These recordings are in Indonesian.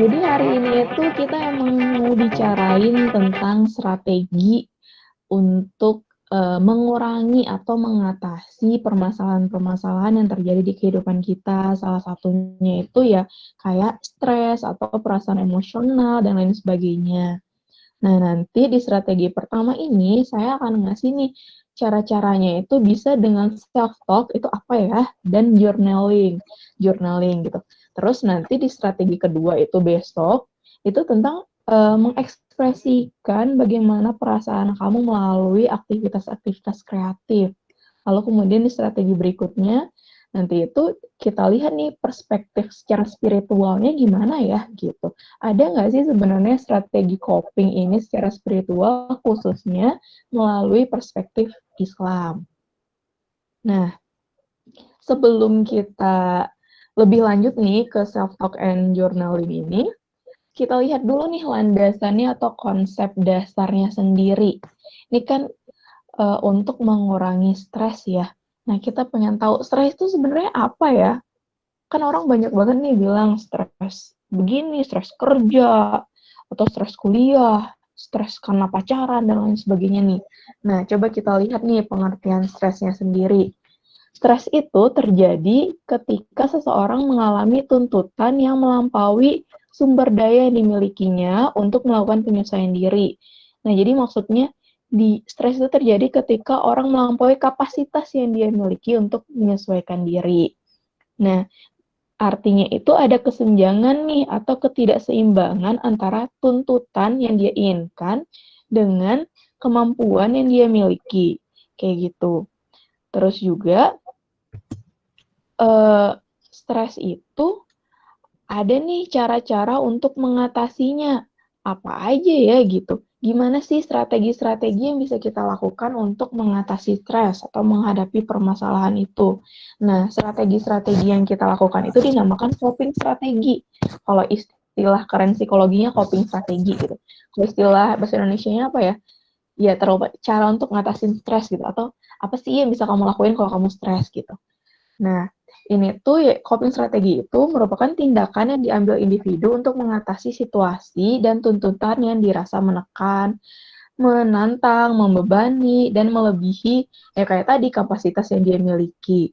Jadi hari ini itu kita emang mau bicarain tentang strategi untuk mengurangi atau mengatasi permasalahan-permasalahan yang terjadi di kehidupan kita. Salah satunya itu ya kayak stres atau perasaan emosional dan lain sebagainya. Nah, nanti di strategi pertama ini saya akan ngasih nih cara-caranya itu bisa dengan self talk itu apa ya, dan journaling. Journaling gitu. Terus nanti di strategi kedua itu besok itu tentang mengekspresikan bagaimana perasaan kamu melalui aktivitas-aktivitas kreatif. Lalu kemudian di strategi berikutnya nanti itu kita lihat nih perspektif secara spiritualnya gimana ya gitu. Ada nggak sih sebenarnya strategi coping ini secara spiritual khususnya melalui perspektif Islam? Nah, sebelum kita lebih lanjut nih ke self-talk and journaling ini, kita lihat dulu nih landasannya atau konsep dasarnya sendiri. Ini kan untuk mengurangi stres ya. Nah, kita pengen tahu stres itu sebenarnya apa ya? Kan orang banyak banget nih bilang stres begini, stres kerja, atau stres kuliah, stres karena pacaran, dan lain sebagainya nih. Nah, coba kita lihat nih pengertian stresnya sendiri. Stres itu terjadi ketika seseorang mengalami tuntutan yang melampaui sumber daya yang dimilikinya untuk melakukan penyesuaian diri. Nah, jadi maksudnya di stres itu terjadi ketika orang melampaui kapasitas yang dia miliki untuk menyesuaikan diri. Nah, artinya itu ada kesenjangan nih atau ketidakseimbangan antara tuntutan yang dia inginkan dengan kemampuan yang dia miliki. Kayak gitu. Terus juga stres itu ada nih cara-cara untuk mengatasinya. Apa aja ya gitu. Gimana sih strategi-strategi yang bisa kita lakukan untuk mengatasi stres atau menghadapi permasalahan itu? Nah, strategi-strategi yang kita lakukan itu dinamakan coping strategi. Kalau istilah keren psikologinya coping strategi gitu. Kalau istilah bahasa Indonesianya apa ya? Ya, cara untuk ngatasin stres gitu. Atau apa sih yang bisa kamu lakuin kalau kamu stres gitu. Nah, ini tuh ya, coping strategi itu merupakan tindakan yang diambil individu untuk mengatasi situasi dan tuntutan yang dirasa menekan, menantang, membebani, dan melebihi ya kayak tadi kapasitas yang dia miliki.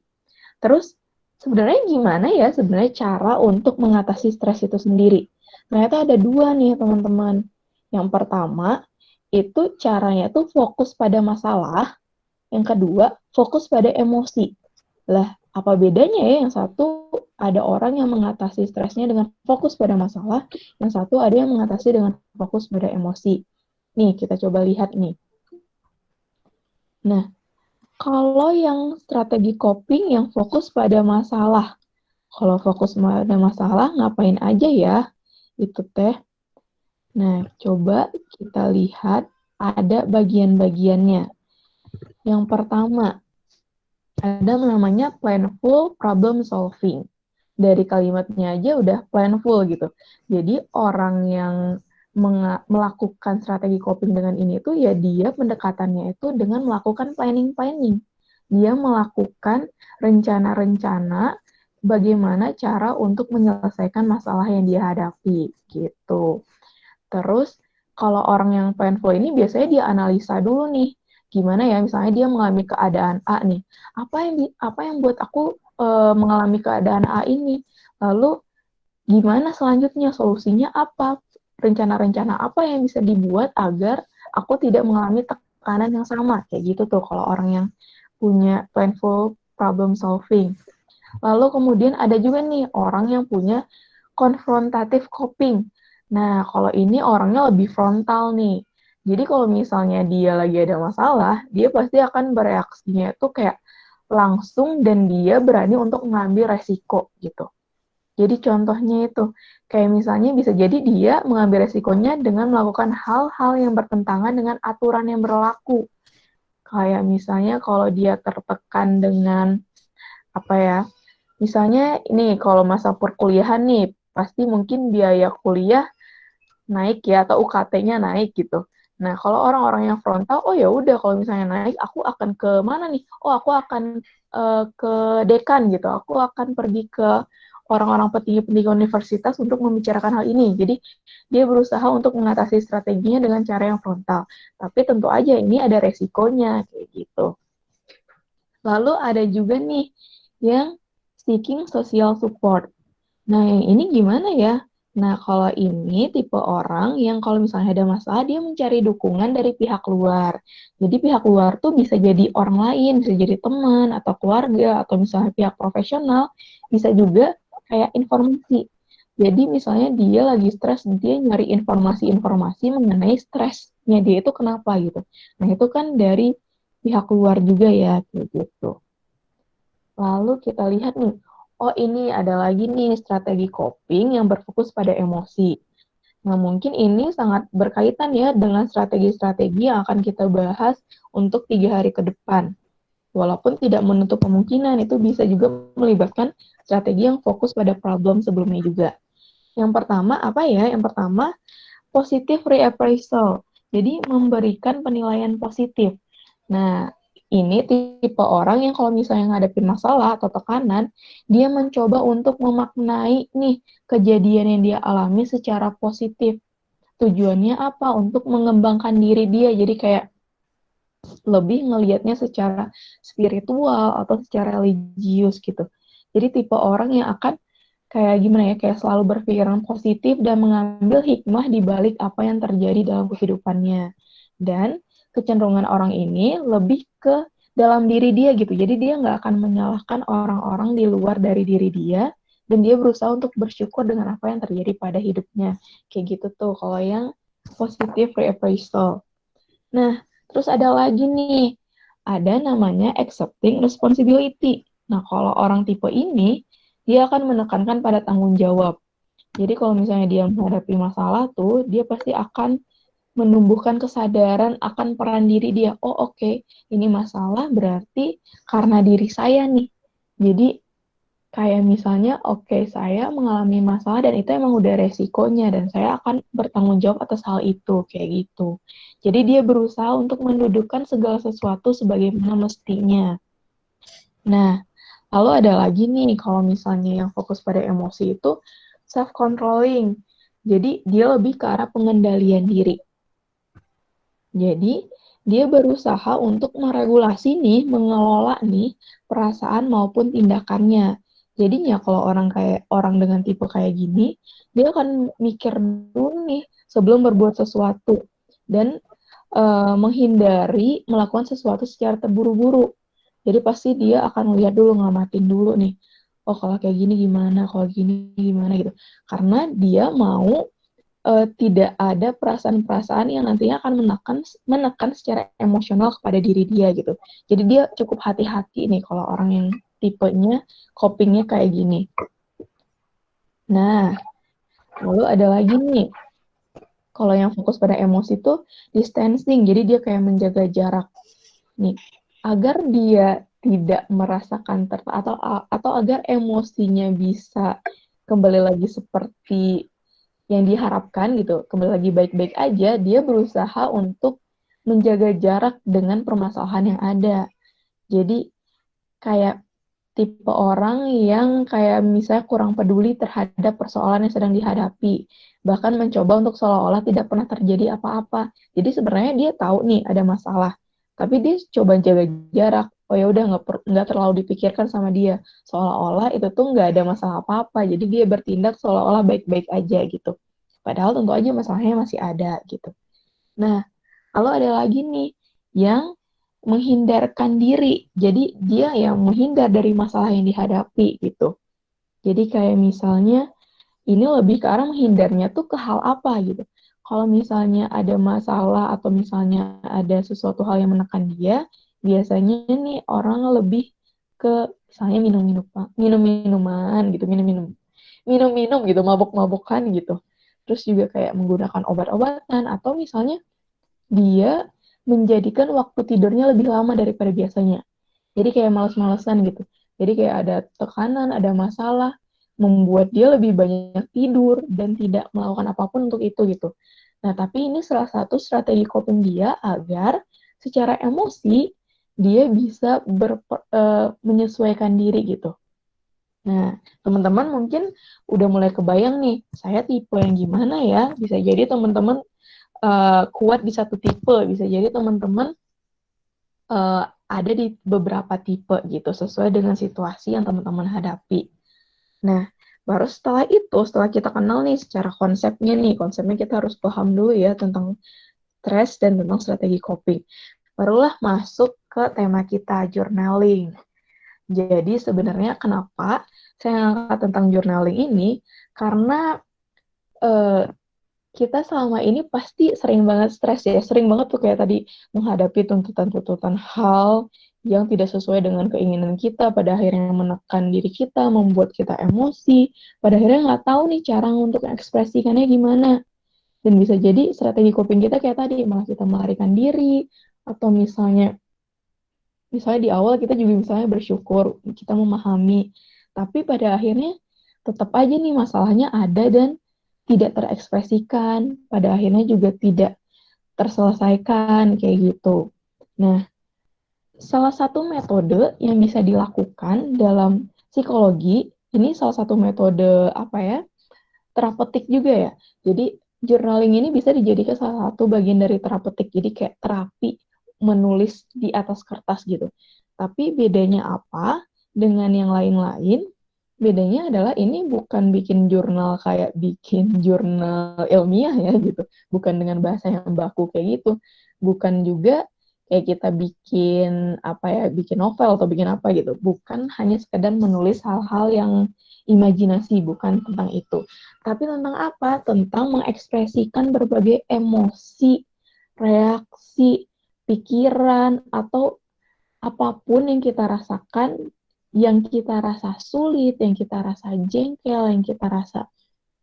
Terus sebenarnya gimana ya sebenarnya cara untuk mengatasi stres itu sendiri? Ternyata ada dua nih teman-teman. Yang pertama itu caranya tuh fokus pada masalah, yang kedua fokus pada emosi. Lah, apa bedanya ya? Yang satu ada orang yang mengatasi stresnya dengan fokus pada masalah, yang satu ada yang mengatasi dengan fokus pada emosi. Nih, kita coba lihat nih. Nah, kalau yang strategi coping yang fokus pada masalah. Kalau fokus pada masalah, ngapain aja ya? Itu teh. Nah, coba kita lihat ada bagian-bagiannya. Yang pertama, ada namanya planful problem solving. Dari kalimatnya aja udah planful gitu. Jadi orang yang melakukan strategi coping dengan ini tuh ya dia pendekatannya itu dengan melakukan planning-planning. Dia melakukan rencana-rencana bagaimana cara untuk menyelesaikan masalah yang dia hadapi gitu. Terus kalau orang yang painful ini biasanya dia analisa dulu nih, gimana ya misalnya dia mengalami keadaan A nih, apa yang buat aku mengalami keadaan A ini, lalu gimana selanjutnya solusinya apa, rencana-rencana apa yang bisa dibuat agar aku tidak mengalami tekanan yang sama, kayak gitu tuh kalau orang yang punya painful problem solving. Lalu kemudian ada juga nih orang yang punya konfrontatif coping. Nah, kalau ini orangnya lebih frontal nih. Jadi kalau misalnya dia lagi ada masalah, dia pasti akan bereaksinya itu kayak langsung dan dia berani untuk mengambil resiko gitu. Jadi contohnya itu, kayak misalnya bisa jadi dia mengambil resikonya dengan melakukan hal-hal yang bertentangan dengan aturan yang berlaku. Kayak misalnya kalau dia tertekan dengan apa ya, misalnya ini kalau masa perkuliahan nih, pasti mungkin biaya kuliah naik ya atau UKT-nya naik gitu. Nah, kalau orang-orang yang frontal, oh ya udah kalau misalnya naik, aku akan ke mana nih? Oh, aku akan ke dekan gitu. Aku akan pergi ke orang-orang petinggi-petinggi universitas untuk membicarakan hal ini. Jadi dia berusaha untuk mengatasi strateginya dengan cara yang frontal. Tapi tentu aja ini ada resikonya kayak gitu. Lalu ada juga nih yang seeking social support. Nah, yang ini gimana ya? Nah, kalau ini tipe orang yang kalau misalnya ada masalah, dia mencari dukungan dari pihak luar. Jadi pihak luar tuh bisa jadi orang lain, bisa jadi teman atau keluarga, atau misalnya pihak profesional, bisa juga kayak informasi. Jadi misalnya dia lagi stres, dia nyari informasi-informasi mengenai stresnya dia itu kenapa gitu. Nah, itu kan dari pihak luar juga ya, kayak gitu. Lalu kita lihat nih, oh ini ada lagi nih strategi coping yang berfokus pada emosi. Nah, mungkin ini sangat berkaitan ya dengan strategi-strategi yang akan kita bahas untuk 3 hari ke depan. Walaupun tidak menutup kemungkinan, itu bisa juga melibatkan strategi yang fokus pada problem sebelumnya juga. Yang pertama, apa ya? Yang pertama, positive reappraisal. Jadi, memberikan penilaian positif. Nah, ini tipe orang yang kalau misalnya ngadepin masalah atau tekanan, dia mencoba untuk memaknai nih kejadian yang dia alami secara positif. Tujuannya apa? Untuk mengembangkan diri dia. Jadi kayak lebih ngelihatnya secara spiritual atau secara religius gitu. Jadi tipe orang yang akan kayak gimana ya, kayak selalu berpikiran positif dan mengambil hikmah di balik apa yang terjadi dalam kehidupannya. Dan kecenderungan orang ini lebih ke dalam diri dia gitu. Jadi dia nggak akan menyalahkan orang-orang di luar dari diri dia, dan dia berusaha untuk bersyukur dengan apa yang terjadi pada hidupnya. Kayak gitu tuh kalau yang positive reappraisal. Nah, terus ada lagi nih, ada namanya accepting responsibility. Nah, kalau orang tipe ini, dia akan menekankan pada tanggung jawab. Jadi kalau misalnya dia menghadapi masalah tuh, dia pasti akan menumbuhkan kesadaran akan peran diri dia. Oh oke, ini masalah berarti karena diri saya nih. Jadi kayak misalnya, oke, saya mengalami masalah dan itu emang udah resikonya dan saya akan bertanggung jawab atas hal itu, kayak gitu. Jadi dia berusaha untuk mendudukkan segala sesuatu sebagaimana mestinya. Nah, lalu ada lagi nih, kalau misalnya yang fokus pada emosi itu self-controlling. Jadi dia lebih ke arah pengendalian diri. Jadi dia berusaha untuk meregulasi nih, mengelola nih perasaan maupun tindakannya. Jadinya kalau orang dengan tipe kayak gini, dia akan mikir dulu nih sebelum berbuat sesuatu dan menghindari melakukan sesuatu secara terburu-buru. Jadi pasti dia akan lihat dulu, ngamatin dulu nih. Oh kalau kayak gini gimana, kalau gini gimana gitu. Karena dia mau tidak ada perasaan-perasaan yang nantinya akan menekan secara emosional kepada diri dia gitu. Jadi dia cukup hati-hati nih kalau orang yang tipenya copingnya kayak gini. Nah, lalu ada lagi nih, kalau yang fokus pada emosi tuh distancing, jadi dia kayak menjaga jarak nih, agar dia tidak merasakan atau agar emosinya bisa kembali lagi seperti yang diharapkan gitu, kembali lagi baik-baik aja, dia berusaha untuk menjaga jarak dengan permasalahan yang ada. Jadi kayak tipe orang yang kayak misalnya kurang peduli terhadap persoalan yang sedang dihadapi, bahkan mencoba untuk seolah-olah tidak pernah terjadi apa-apa. Jadi sebenarnya dia tahu nih ada masalah, tapi dia coba jaga jarak. Oh ya udah, nggak terlalu dipikirkan sama dia, seolah-olah itu tuh nggak ada masalah apa-apa. Jadi dia bertindak seolah-olah baik-baik aja gitu. Padahal tentu aja masalahnya masih ada gitu. Nah, lalu ada lagi nih yang menghindarkan diri. Jadi dia yang menghindar dari masalah yang dihadapi gitu. Jadi kayak misalnya ini lebih ke arah menghindarnya tuh ke hal apa gitu. Kalau misalnya ada masalah atau misalnya ada sesuatu hal yang menekan dia, biasanya nih orang lebih ke misalnya minum-minuman gitu, minum-minum gitu, mabuk-mabukan gitu. Terus juga kayak menggunakan obat-obatan atau misalnya dia menjadikan waktu tidurnya lebih lama daripada biasanya. Jadi kayak males-malesan gitu. Jadi kayak ada tekanan, ada masalah, membuat dia lebih banyak tidur dan tidak melakukan apapun untuk itu gitu. Nah, tapi ini salah satu strategi coping dia agar secara emosi dia bisa menyesuaikan diri gitu. Nah, teman-teman mungkin udah mulai kebayang nih, saya tipe yang gimana ya? Bisa jadi teman-teman kuat di satu tipe, bisa jadi teman-teman ada di beberapa tipe gitu, sesuai dengan situasi yang teman-teman hadapi. Nah, baru setelah itu, setelah kita kenal nih secara konsepnya kita harus paham dulu ya tentang stres dan tentang strategi coping. Barulah masuk ke tema kita, journaling. Jadi sebenarnya kenapa saya angkat tentang journaling ini, karena eh, kita selama ini pasti sering banget stres ya, sering banget tuh kayak tadi menghadapi tuntutan-tuntutan hal yang tidak sesuai dengan keinginan kita, pada akhirnya menekan diri kita, membuat kita emosi, pada akhirnya nggak tahu nih cara untuk mengekspresikannya gimana. Dan bisa jadi strategi coping kita kayak tadi, malah kita melarikan diri, atau misalnya di awal kita juga misalnya bersyukur, kita memahami, tapi pada akhirnya tetap aja nih masalahnya ada dan tidak terekspresikan, pada akhirnya juga tidak terselesaikan kayak gitu. Nah, salah satu metode yang bisa dilakukan dalam psikologi, ini salah satu metode apa ya, terapeutik juga ya. Jadi journaling ini bisa dijadikan salah satu bagian dari terapeutik. Jadi kayak terapi menulis di atas kertas gitu. Tapi bedanya apa dengan yang lain-lain? Bedanya adalah ini bukan bikin jurnal kayak bikin jurnal ilmiah ya gitu. Bukan dengan bahasa yang baku kayak gitu. Bukan juga kayak kita bikin apa ya, bikin novel atau bikin apa gitu. Bukan hanya sekedar menulis hal-hal yang imajinasi, bukan tentang itu. Tapi tentang apa? Tentang mengekspresikan berbagai emosi, reaksi, pikiran, atau apapun yang kita rasakan, yang kita rasa sulit, yang kita rasa jengkel, yang kita rasa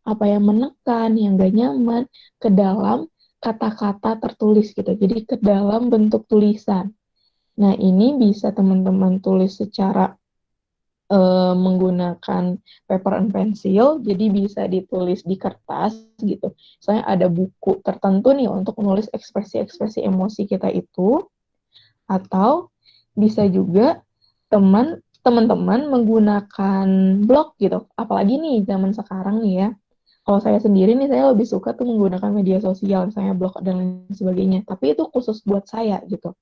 apa yang menekan, yang gak nyaman, ke dalam kata-kata tertulis gitu. Jadi ke dalam bentuk tulisan. Nah, ini bisa teman-teman tulis secara menggunakan paper and pencil, jadi bisa ditulis di kertas gitu. Misalnya ada buku tertentu nih untuk menulis ekspresi-ekspresi emosi kita itu, atau bisa juga teman-teman menggunakan blog gitu. Apalagi nih zaman sekarang nih ya. Kalau saya sendiri nih, saya lebih suka tuh menggunakan media sosial, misalnya blog dan lain sebagainya. Tapi itu khusus buat saya gitu.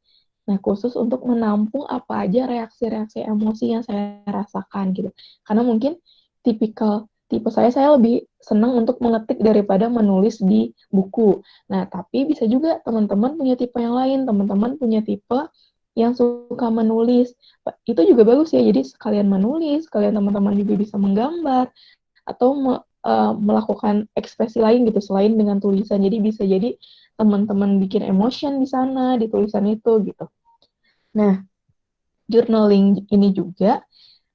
Nah, khusus untuk menampung apa aja reaksi-reaksi emosi yang saya rasakan gitu. Karena mungkin tipe saya lebih senang untuk mengetik daripada menulis di buku. Nah, tapi bisa juga teman-teman punya tipe yang lain, teman-teman punya tipe yang suka menulis. Itu juga bagus ya, jadi sekalian menulis, sekalian teman-teman juga bisa menggambar, atau melakukan ekspresi lain gitu, selain dengan tulisan. Jadi bisa jadi teman-teman bikin emotion di sana, di tulisan itu gitu. Nah, journaling ini juga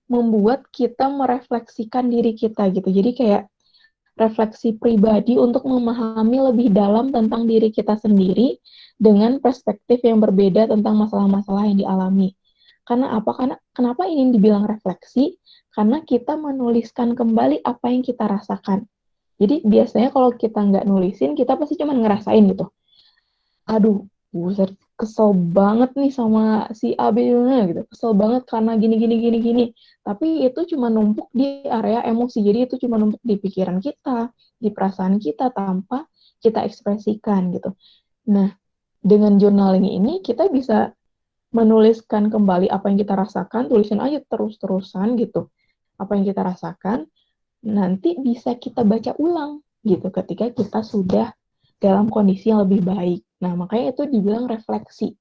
membuat kita merefleksikan diri kita gitu. Jadi kayak refleksi pribadi untuk memahami lebih dalam tentang diri kita sendiri dengan perspektif yang berbeda tentang masalah-masalah yang dialami. Karena apa? Karena kenapa ini dibilang refleksi? Karena kita menuliskan kembali apa yang kita rasakan. Jadi biasanya kalau kita nggak nulisin, kita pasti cuma ngerasain gitu. Aduh, buset, kesel banget nih sama si A B gitu. Kesel banget karena gini gini gini gini. Tapi itu cuma numpuk di area emosi. Jadi itu cuma numpuk di pikiran kita, di perasaan kita tanpa kita ekspresikan gitu. Nah, dengan journaling ini kita bisa menuliskan kembali apa yang kita rasakan, tulisin aja terus-terusan gitu. Apa yang kita rasakan, nanti bisa kita baca ulang gitu ketika kita sudah dalam kondisi yang lebih baik. Nah, makanya itu dibilang refleksi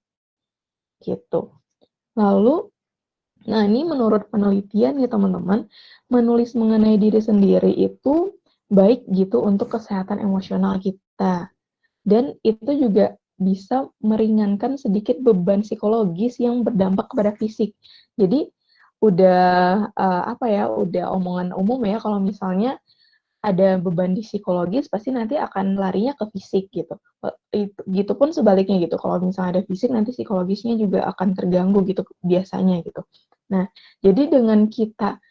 gitu. Lalu, nah ini menurut penelitian ya teman-teman, menulis mengenai diri sendiri itu baik gitu untuk kesehatan emosional kita. Dan itu juga bisa meringankan sedikit beban psikologis yang berdampak kepada fisik. Jadi udah apa ya, udah omongan umum ya kalau misalnya ada beban di psikologis pasti nanti akan larinya ke fisik gitu. Gitu pun sebaliknya gitu. Kalau misalnya ada fisik nanti psikologisnya juga akan terganggu gitu biasanya gitu. Nah, jadi dengan kita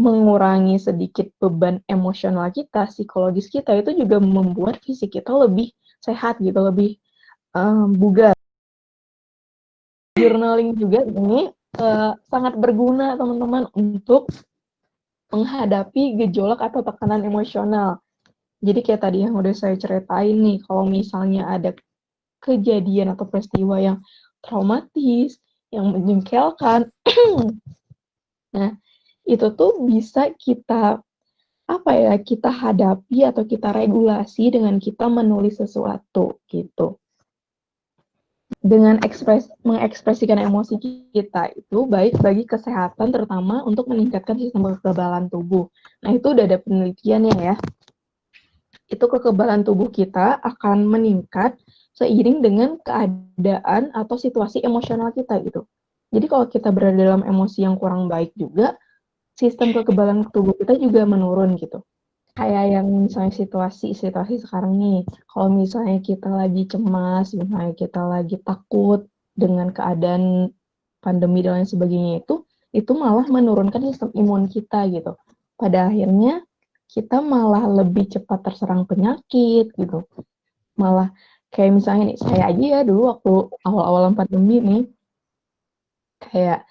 mengurangi sedikit beban emosional kita, psikologis kita itu juga membuat fisik kita lebih sehat gitu, lebih bugar. Journaling juga ini sangat berguna teman-teman untuk menghadapi gejolak atau tekanan emosional. Jadi kayak tadi yang udah saya ceritain nih, kalau misalnya ada kejadian atau peristiwa yang traumatis, yang menjengkelkan, nah itu tuh bisa kita kita hadapi atau kita regulasi dengan kita menulis sesuatu gitu. Dengan mengekspresikan emosi kita itu baik bagi kesehatan, terutama untuk meningkatkan sistem kekebalan tubuh. Nah itu udah ada penelitiannya ya. Itu kekebalan tubuh kita akan meningkat seiring dengan keadaan atau situasi emosional kita gitu. Jadi kalau kita berada dalam emosi yang kurang baik juga, sistem kekebalan tubuh kita juga menurun gitu. Kayak yang misalnya situasi sekarang nih, kalau misalnya kita lagi cemas, misalnya kita lagi takut dengan keadaan pandemi dan lain sebagainya itu malah menurunkan sistem imun kita gitu. Pada akhirnya kita malah lebih cepat terserang penyakit gitu. Malah kayak misalnya nih, saya aja ya dulu waktu awal-awalan pandemi nih, kayak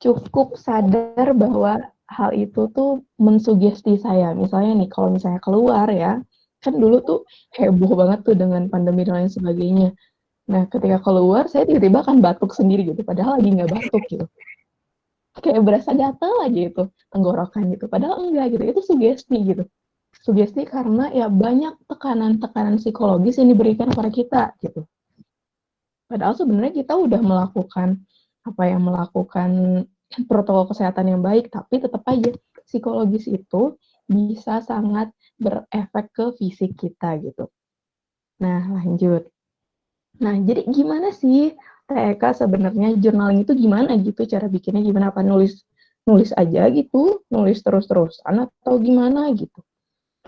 cukup sadar bahwa hal itu tuh mensugesti saya. Misalnya nih, kalau misalnya keluar ya, kan dulu tuh heboh banget tuh dengan pandemi dan lain sebagainya. Nah, ketika keluar, saya tiba-tiba akan batuk sendiri gitu, padahal lagi nggak batuk gitu. Kayak berasa gatal aja itu, tenggorokan gitu. Padahal enggak gitu, itu sugesti gitu. Sugesti karena ya banyak tekanan-tekanan psikologis yang diberikan kepada kita gitu. Padahal sebenarnya kita udah melakukan protokol kesehatan yang baik, tapi tetap aja psikologis itu bisa sangat berefek ke fisik kita gitu. Nah, lanjut. Nah, jadi gimana sih TEK sebenarnya journaling itu gimana gitu cara bikinnya, gimana, apa nulis nulis aja gitu, nulis terus-terusan atau gimana gitu.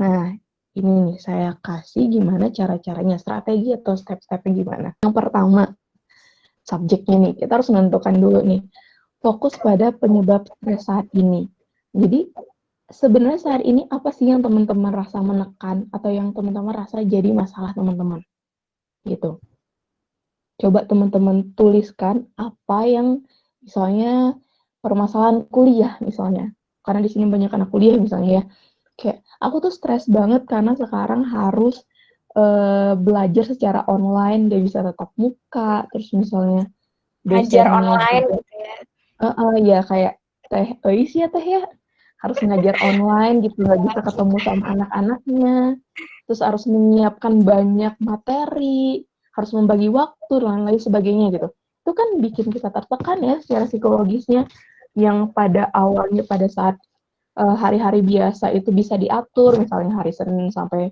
Nah, ini nih saya kasih gimana cara-caranya, strategi atau step-stepnya gimana. Yang pertama, subjeknya nih, kita harus menentukan dulu nih, fokus pada penyebab stres saat ini. Jadi, sebenarnya saat ini apa sih yang teman-teman rasa menekan atau yang teman-teman rasa jadi masalah teman-teman? Gitu. Coba teman-teman tuliskan apa yang misalnya permasalahan kuliah misalnya. Karena di sini banyak anak kuliah misalnya ya. Kayak aku tuh stres banget karena sekarang harus belajar secara online, dia bisa tatap muka, terus misalnya Ngajar dosennya online juga gitu ya. ya kayak teh ya teh ya harus ngajar online gitu, nggak bisa ketemu sama anak-anaknya, terus harus menyiapkan banyak materi, harus membagi waktu dan lain sebagainya gitu. Itu kan bikin kita tertekan ya secara psikologisnya, yang pada awalnya pada saat hari-hari biasa itu bisa diatur, misalnya hari Senin sampai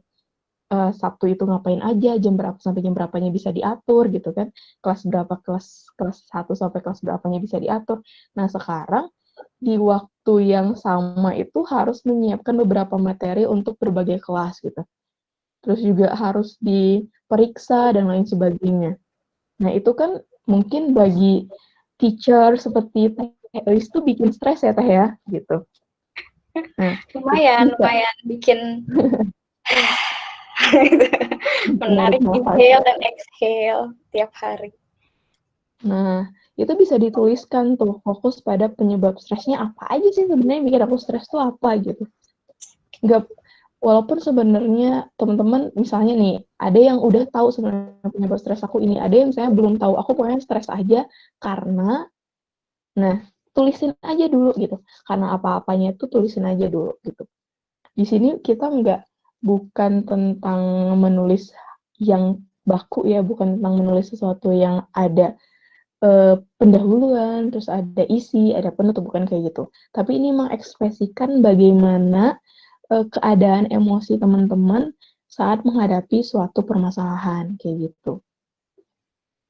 Sabtu itu ngapain aja, jam berapa sampai jam berapanya bisa diatur gitu kan. Kelas berapa, kelas 1 sampai kelas berapanya bisa diatur. Nah, sekarang di waktu yang sama itu harus menyiapkan beberapa materi untuk berbagai kelas gitu. Terus juga harus diperiksa dan lain sebagainya. Nah, itu kan mungkin bagi teacher seperti Teh Elis itu bikin stres ya Teh ya gitu. Nah, itu bisa lumayan bikin menarik menarik nafas. inhale dan exhale tiap hari. Nah, itu bisa dituliskan tuh, fokus pada penyebab stresnya apa aja sih sebenarnya yang bikin aku stres tuh apa gitu. Nggak, walaupun sebenarnya teman-teman misalnya nih, ada yang udah tahu sebenarnya penyebab stres aku ini, ada yang misalnya belum tahu, aku pokoknya stres aja karena, nah, tulisin aja dulu gitu. Karena apa-apanya itu tulisin aja dulu gitu. Di sini kita bukan tentang menulis yang baku ya, bukan tentang menulis sesuatu yang ada pendahuluan, terus ada isi, ada penutup, bukan kayak gitu. Tapi ini mengekspresikan bagaimana keadaan emosi teman-teman saat menghadapi suatu permasalahan, kayak gitu.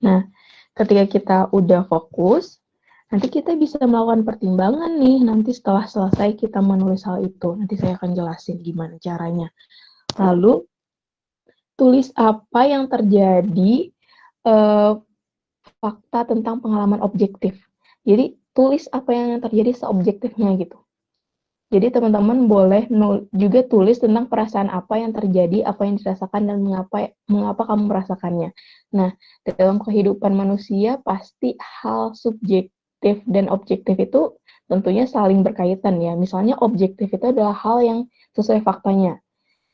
Nah, ketika kita udah fokus, nanti kita bisa melakukan pertimbangan nih, nanti setelah selesai kita menulis hal itu. Nanti saya akan jelasin gimana caranya. Lalu, tulis apa yang terjadi, fakta tentang pengalaman objektif. Jadi, tulis apa yang terjadi seobjektifnya gitu. Jadi teman-teman boleh juga tulis tentang perasaan apa yang terjadi, apa yang dirasakan, dan mengapa kamu merasakannya. Nah, dalam kehidupan manusia pasti hal subjektif subjektif dan objektif itu tentunya saling berkaitan ya. Misalnya objektif itu adalah hal yang sesuai faktanya.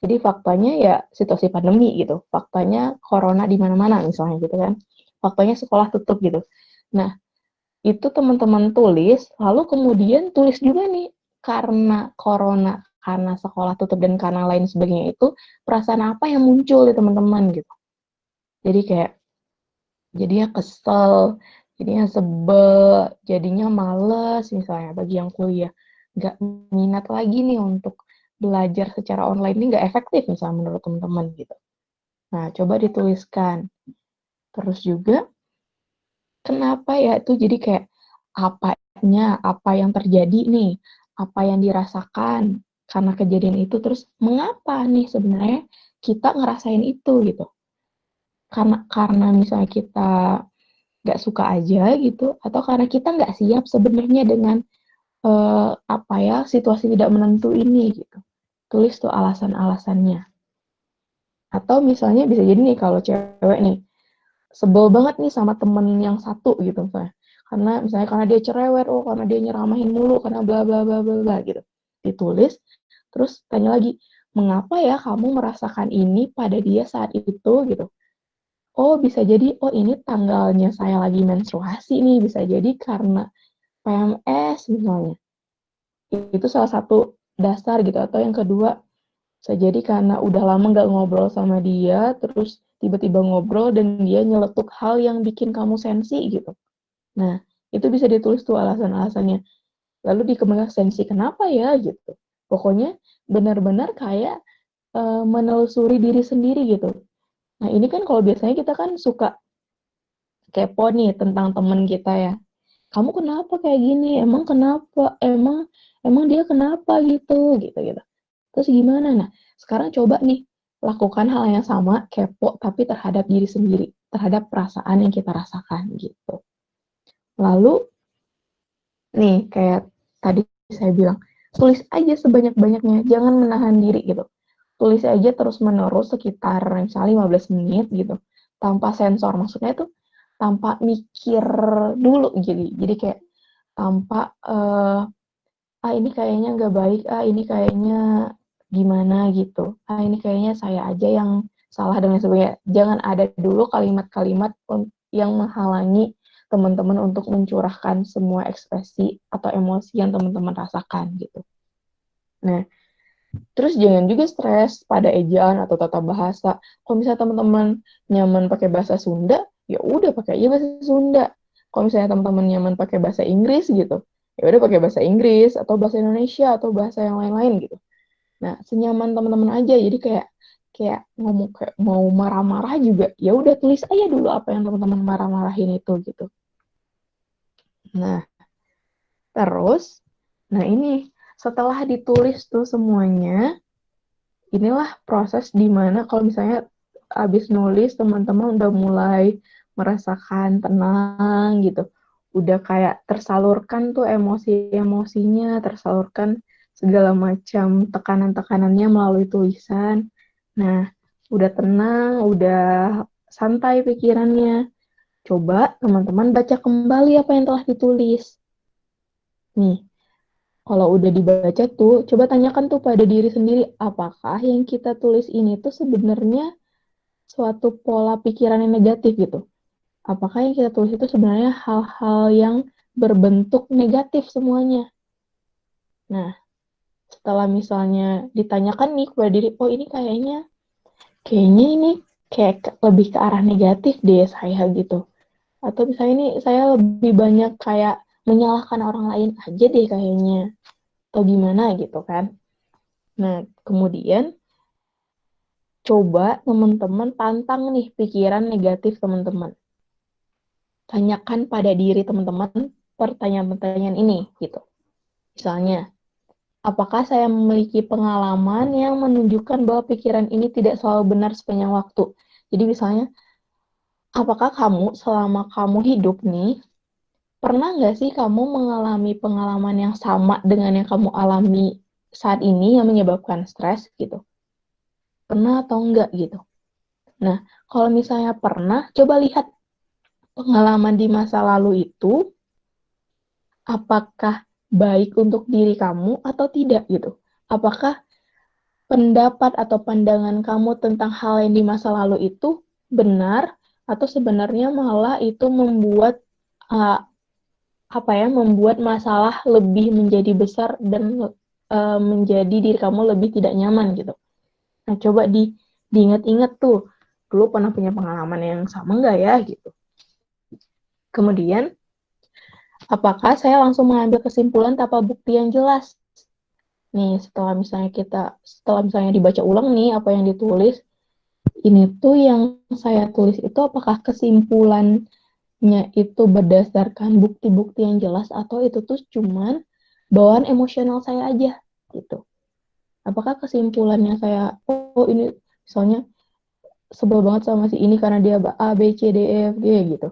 Jadi faktanya ya situasi pandemi gitu. Faktanya corona di mana-mana misalnya gitu kan. Faktanya sekolah tutup gitu. Nah, itu teman-teman tulis, lalu kemudian tulis juga nih karena corona, karena sekolah tutup dan karena lain sebagainya itu perasaan apa yang muncul di teman-teman gitu. Jadi kayak jadinya kesel, jadinya sebel, jadinya males misalnya bagi yang kuliah. Nggak minat lagi nih untuk belajar secara online ini nggak efektif misalnya menurut teman-teman gitu. Nah, coba dituliskan. Terus juga, kenapa ya itu jadi kayak apanya, apa yang terjadi nih, apa yang dirasakan karena kejadian itu, terus mengapa nih sebenarnya kita ngerasain itu gitu. Karena misalnya kita nggak suka aja gitu, atau karena kita nggak siap sebenarnya dengan apa ya situasi tidak menentu ini gitu. Tulis tuh alasan-alasannya. Atau misalnya bisa jadi nih kalau cewek nih sebel banget nih sama temen yang satu gitu misalnya. Karena dia cerewet, oh karena dia nyeramahin mulu, karena bla bla bla bla bla gitu. Ditulis, terus tanya lagi, mengapa ya kamu merasakan ini pada dia saat itu gitu. Oh bisa jadi, oh ini tanggalnya saya lagi menstruasi nih, bisa jadi karena PMS misalnya. Itu salah satu dasar gitu. Atau yang kedua, bisa jadi karena udah lama nggak ngobrol sama dia, terus tiba-tiba ngobrol dan dia nyeletuk hal yang bikin kamu sensi gitu. Nah, itu bisa ditulis tuh alasan-alasannya. Lalu dikembangkan sensi kenapa ya gitu. Pokoknya benar-benar kayak menelusuri diri sendiri gitu. Nah, ini kan kalau biasanya kita kan suka kepo nih tentang temen kita ya. Kamu kenapa kayak gini? Emang kenapa? Emang dia kenapa gitu gitu gitu. Terus gimana? Nah, sekarang coba nih lakukan hal yang sama, kepo tapi terhadap diri sendiri, terhadap perasaan yang kita rasakan gitu. Lalu nih kayak tadi saya bilang, tulis aja sebanyak-banyaknya, jangan menahan diri gitu. Tulis aja terus-menerus sekitar misalnya 15 menit gitu, tanpa sensor. Maksudnya itu tanpa mikir dulu jadi kayak tanpa ini kayaknya nggak baik, ini kayaknya gimana gitu, ini kayaknya saya aja yang salah dan lain sebagainya. Jangan ada dulu kalimat-kalimat yang menghalangi teman-teman untuk mencurahkan semua ekspresi atau emosi yang teman-teman rasakan gitu. Nah, terus jangan juga stres pada ejaan atau tata bahasa. Kalau misalnya teman-teman nyaman pakai bahasa Sunda, ya udah pakai aja bahasa Sunda. Kalau misalnya teman-teman nyaman pakai bahasa Inggris gitu, ya udah pakai bahasa Inggris atau bahasa Indonesia atau bahasa yang lain-lain gitu. Nah, senyaman teman-teman aja. Jadi kayak kayak ngomong kayak mau marah-marah juga, ya udah tulis aja dulu apa yang teman-teman marah-marahin itu gitu. Nah, terus nah ini setelah ditulis tuh semuanya, inilah proses di mana kalau misalnya abis nulis teman-teman udah mulai merasakan tenang gitu, udah kayak tersalurkan tuh emosi-emosinya, tersalurkan segala macam tekanan-tekanannya melalui tulisan. Nah, udah tenang, udah santai pikirannya. Coba teman-teman baca kembali apa yang telah ditulis. Nih, kalau udah dibaca tuh, coba tanyakan tuh pada diri sendiri, apakah yang kita tulis ini tuh sebenarnya suatu pola pikiran yang negatif gitu. Apakah yang kita tulis itu sebenarnya hal-hal yang berbentuk negatif semuanya. Nah, setelah misalnya ditanyakan nih kepada diri, oh ini kayaknya ini kayak lebih ke arah negatif deh saya gitu. Atau misalnya ini saya lebih banyak kayak menyalahkan orang lain aja deh kayaknya. Atau gimana gitu kan. Nah, kemudian coba teman-teman tantang nih pikiran negatif teman-teman. Tanyakan pada diri teman-teman pertanyaan-pertanyaan ini gitu. Misalnya, apakah saya memiliki pengalaman yang menunjukkan bahwa pikiran ini tidak selalu benar sepanjang waktu? Jadi misalnya, apakah kamu selama kamu hidup nih, pernah nggak sih kamu mengalami pengalaman yang sama dengan yang kamu alami saat ini yang menyebabkan stres gitu? Pernah atau enggak gitu? Nah, kalau misalnya pernah, coba lihat pengalaman di masa lalu itu apakah baik untuk diri kamu atau tidak gitu. Apakah pendapat atau pandangan kamu tentang hal yang di masa lalu itu benar atau sebenarnya malah itu membuat uh, membuat masalah lebih menjadi besar dan menjadi diri kamu lebih tidak nyaman gitu. Nah, coba diingat-ingat tuh, dulu pernah punya pengalaman yang sama nggak ya gitu. Kemudian, apakah saya langsung mengambil kesimpulan tanpa bukti yang jelas? Nih, setelah misalnya dibaca ulang nih apa yang ditulis, ini tuh yang saya tulis itu apakah kesimpulannya itu berdasarkan bukti-bukti yang jelas atau itu tuh cuman bawaan emosional saya aja gitu. Apakah kesimpulannya saya, oh ini misalnya sebel banget sama si ini karena dia A, B, C, D, E, F, G gitu.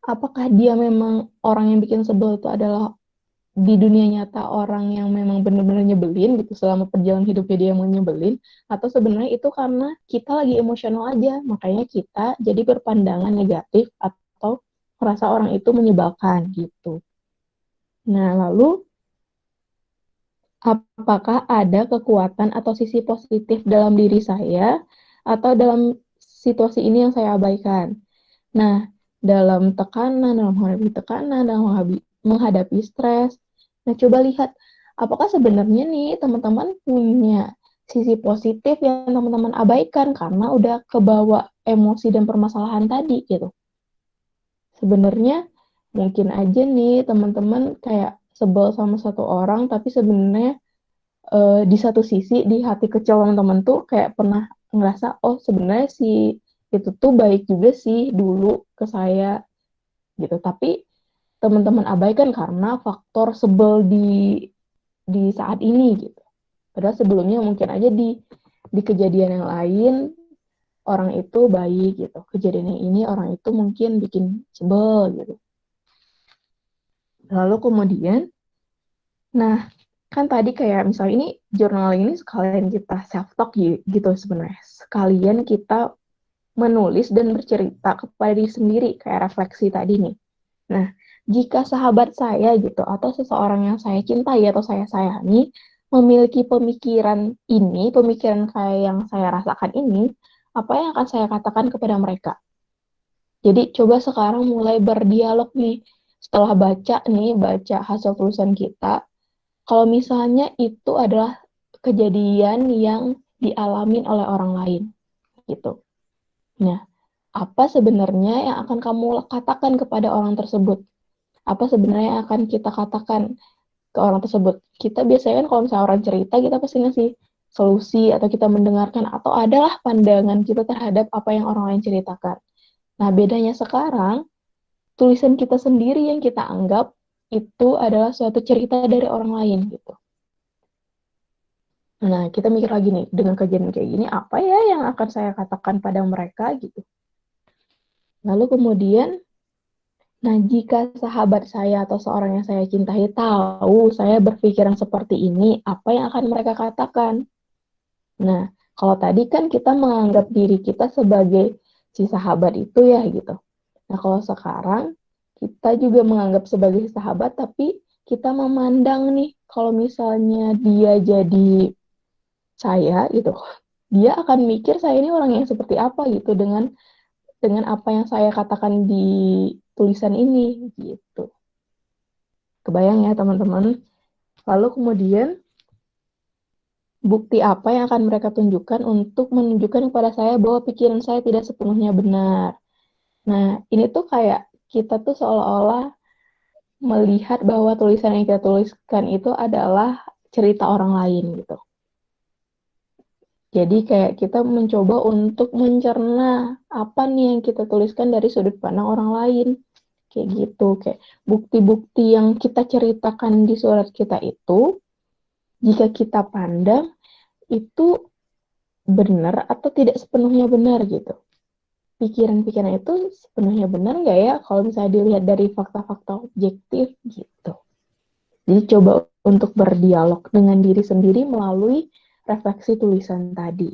Apakah dia memang orang yang bikin sebel itu adalah di dunia nyata orang yang memang benar-benar nyebelin gitu selama perjalanan hidupnya dia mau nyebelin atau sebenarnya itu karena kita lagi emosional aja makanya kita jadi berpandangan negatif atau merasa orang itu menyebalkan gitu. Nah, lalu apakah ada kekuatan atau sisi positif dalam diri saya atau dalam situasi ini yang saya abaikan? Nah, dalam menghadapi stres. Nah, coba lihat, apakah sebenarnya nih teman-teman punya sisi positif yang teman-teman abaikan karena udah kebawa emosi dan permasalahan tadi gitu. Sebenarnya mungkin aja nih teman-teman kayak sebel sama satu orang, tapi sebenarnya di satu sisi di hati kecil teman-teman tuh kayak pernah ngerasa, oh sebenarnya si itu tuh baik juga sih dulu ke saya gitu. Tapi teman-teman abaikan karena faktor sebel di saat ini gitu. Padahal sebelumnya mungkin aja di kejadian yang lain orang itu baik gitu. Kejadian yang ini orang itu mungkin bikin sebel gitu. Lalu kemudian, nah kan tadi kayak misalnya ini journaling ini sekalian kita self talk gitu sebenarnya. Sekalian kita menulis dan bercerita kepada diri sendiri kayak refleksi tadi nih. Nah, jika sahabat saya gitu atau seseorang yang saya cintai atau saya sayangi memiliki pemikiran kayak yang saya rasakan ini, apa yang akan saya katakan kepada mereka? Jadi coba sekarang mulai berdialog nih. Setelah baca hasil tulisan kita, kalau misalnya itu adalah kejadian yang dialamin oleh orang lain gitu. Nah, apa sebenarnya yang akan kamu katakan kepada orang tersebut? Apa sebenarnya yang akan kita katakan ke orang tersebut? Kita biasanya kan kalau misalnya orang cerita, kita pasti ngasih solusi atau kita mendengarkan atau adalah pandangan kita terhadap apa yang orang lain ceritakan. Nah, bedanya sekarang, tulisan kita sendiri yang kita anggap itu adalah suatu cerita dari orang lain gitu. Nah, kita mikir lagi nih, dengan kejadian kayak gini, apa ya yang akan saya katakan pada mereka gitu. Lalu kemudian, nah jika sahabat saya atau seorang yang saya cintai tahu saya berpikiran seperti ini, apa yang akan mereka katakan? Nah, kalau tadi kan kita menganggap diri kita sebagai si sahabat itu ya gitu. Nah, kalau sekarang kita juga menganggap sebagai sahabat, tapi kita memandang nih, kalau misalnya dia jadi saya gitu, dia akan mikir saya ini orang yang seperti apa gitu dengan apa yang saya katakan di tulisan ini gitu. Kebayang ya teman-teman. Lalu kemudian bukti apa yang akan mereka tunjukkan untuk menunjukkan kepada saya bahwa pikiran saya tidak sepenuhnya benar. Nah, ini tuh kayak kita tuh seolah-olah melihat bahwa tulisan yang kita tuliskan itu adalah cerita orang lain gitu. Jadi kayak kita mencoba untuk mencerna apa nih yang kita tuliskan dari sudut pandang orang lain. Kayak gitu, kayak bukti-bukti yang kita ceritakan di surat kita itu, jika kita pandang, itu benar atau tidak sepenuhnya benar gitu. Pikiran-pikiran itu sepenuhnya benar nggak ya kalau misalnya dilihat dari fakta-fakta objektif gitu. Jadi coba untuk berdialog dengan diri sendiri melalui refleksi tulisan tadi.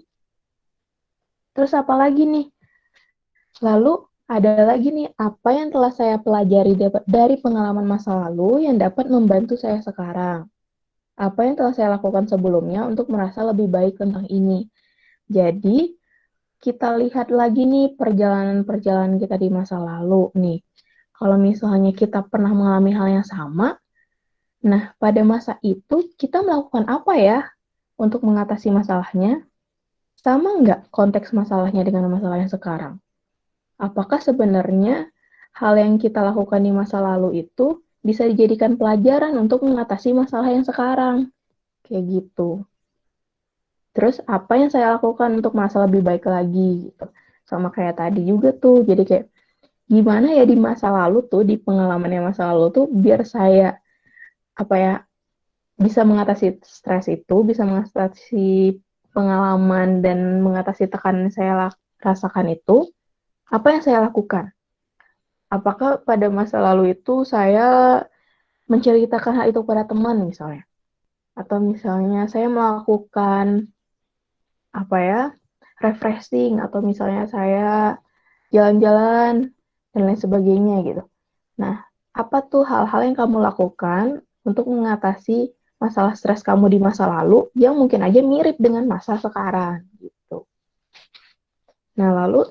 Terus apa lagi nih? Lalu Ada lagi nih, apa yang telah saya pelajari dari pengalaman masa lalu yang dapat membantu saya sekarang? Apa yang telah saya lakukan sebelumnya untuk merasa lebih baik tentang ini? Jadi, kita lihat lagi nih perjalanan-perjalanan kita di masa lalu nih. Kalau misalnya kita pernah mengalami hal yang sama, nah pada masa itu kita melakukan apa ya untuk mengatasi masalahnya? Sama nggak konteks masalahnya dengan masalah yang sekarang? Apakah sebenarnya hal yang kita lakukan di masa lalu itu bisa dijadikan pelajaran untuk mengatasi masalah yang sekarang? Kayak gitu. Terus apa yang saya lakukan untuk merasa lebih baik lagi gitu. Sama kayak tadi juga tuh. Jadi kayak gimana ya di masa lalu tuh, di pengalaman yang masa lalu tuh biar saya apa ya bisa mengatasi stres itu, bisa mengatasi pengalaman dan mengatasi tekanan yang saya rasakan itu, apa yang saya lakukan? Apakah pada masa lalu itu saya menceritakan hal itu pada teman misalnya? Atau misalnya saya melakukan apa ya, refreshing atau misalnya saya jalan-jalan dan lain sebagainya gitu. Nah, apa tuh hal-hal yang kamu lakukan untuk mengatasi masalah stres kamu di masa lalu yang mungkin aja mirip dengan masa sekarang gitu. Nah, lalu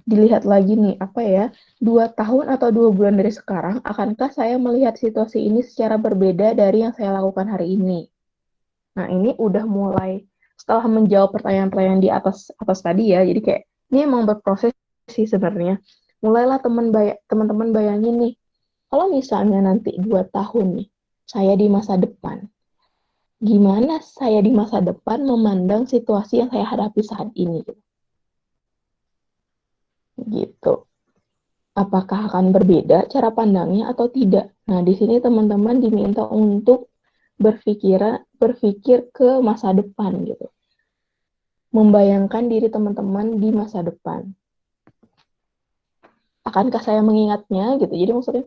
dilihat lagi nih, apa ya, 2 tahun atau 2 bulan dari sekarang, akankah saya melihat situasi ini secara berbeda dari yang saya lakukan hari ini? Nah, ini udah mulai setelah menjawab pertanyaan-pertanyaan di atas atas tadi ya, jadi kayak ini emang berproses sih sebenarnya. Mulailah teman-teman bayangin nih, kalau misalnya nanti 2 tahun nih, saya di masa depan, gimana saya di masa depan memandang situasi yang saya hadapi saat ini, gitu. Apakah akan berbeda cara pandangnya atau tidak? Nah, di sini teman-teman diminta untuk berpikir ke masa depan gitu. Membayangkan diri teman-teman di masa depan. Akankah saya mengingatnya gitu? Jadi maksudnya,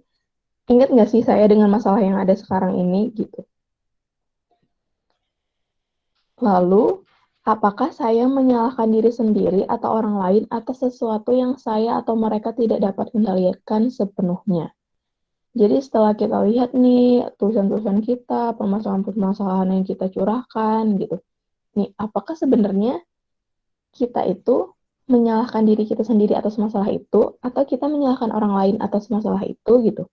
ingat nggak sih saya dengan masalah yang ada sekarang ini gitu? Lalu, apakah saya menyalahkan diri sendiri atau orang lain atas sesuatu yang saya atau mereka tidak dapat kendalikan sepenuhnya? Jadi setelah kita lihat nih tulisan-tulisan kita, permasalahan-permasalahan yang kita curahkan gitu. Nih, apakah sebenarnya kita itu menyalahkan diri kita sendiri atas masalah itu atau kita menyalahkan orang lain atas masalah itu gitu.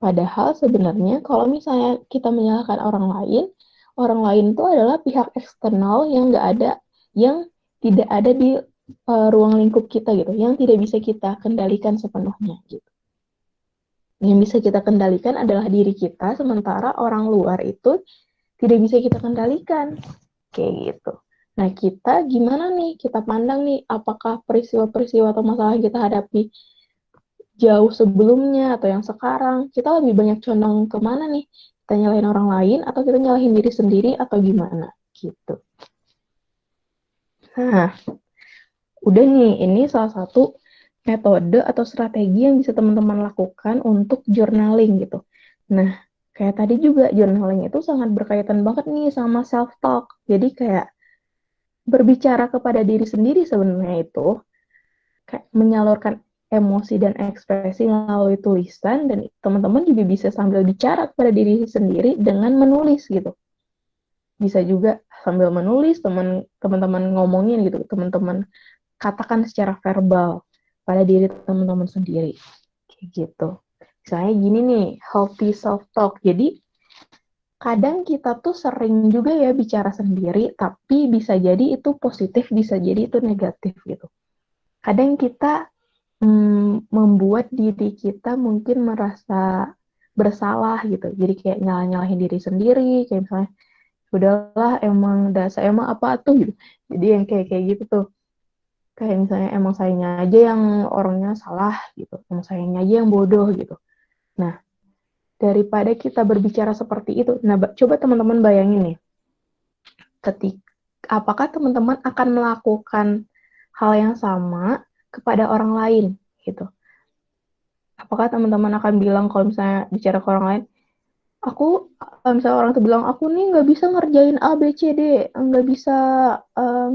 Padahal sebenarnya kalau misalnya kita menyalahkan orang lain itu adalah pihak eksternal yang nggak ada, yang tidak ada di ruang lingkup kita gitu, yang tidak bisa kita kendalikan sepenuhnya gitu. Yang bisa kita kendalikan adalah diri kita, sementara orang luar itu tidak bisa kita kendalikan. Kayak gitu. Nah, kita gimana nih? Kita pandang nih, apakah peristiwa-peristiwa atau masalah yang kita hadapi jauh sebelumnya atau yang sekarang, kita lebih banyak condong kemana nih? Kita nyalahin orang lain atau kita nyalahin diri sendiri atau gimana? Gitu. Nah, udah nih, ini salah satu metode atau strategi yang bisa teman-teman lakukan untuk journaling gitu. Nah, kayak tadi juga journaling itu sangat berkaitan banget nih sama self-talk. Jadi kayak berbicara kepada diri sendiri sebenarnya itu kayak menyalurkan emosi dan ekspresi melalui tulisan dan teman-teman juga bisa sambil bicara kepada diri sendiri dengan menulis gitu. Bisa juga sambil menulis teman-teman ngomongin gitu, teman-teman katakan secara verbal pada diri teman-teman sendiri. Kayak gitu. Misalnya gini nih, healthy self-talk. Jadi, kadang kita tuh sering juga ya bicara sendiri, tapi bisa jadi itu positif, bisa jadi itu negatif gitu. Kadang kita membuat diri kita mungkin merasa bersalah gitu. Jadi kayak nyalahin diri sendiri, kayak misalnya, udahlah emang dasar emang apa tuh gitu. Jadi yang kayak gitu tuh. Kayak misalnya emang sayanya aja yang orangnya salah gitu, emang sayanya aja yang bodoh gitu. Nah, daripada kita berbicara seperti itu, nah coba teman-teman bayangin nih, ketika apakah teman-teman akan melakukan hal yang sama kepada orang lain gitu? Apakah teman-teman akan bilang kalau misalnya bicara ke orang lain, aku misalnya orang tuh bilang aku nih nggak bisa ngerjain A B C D, nggak bisa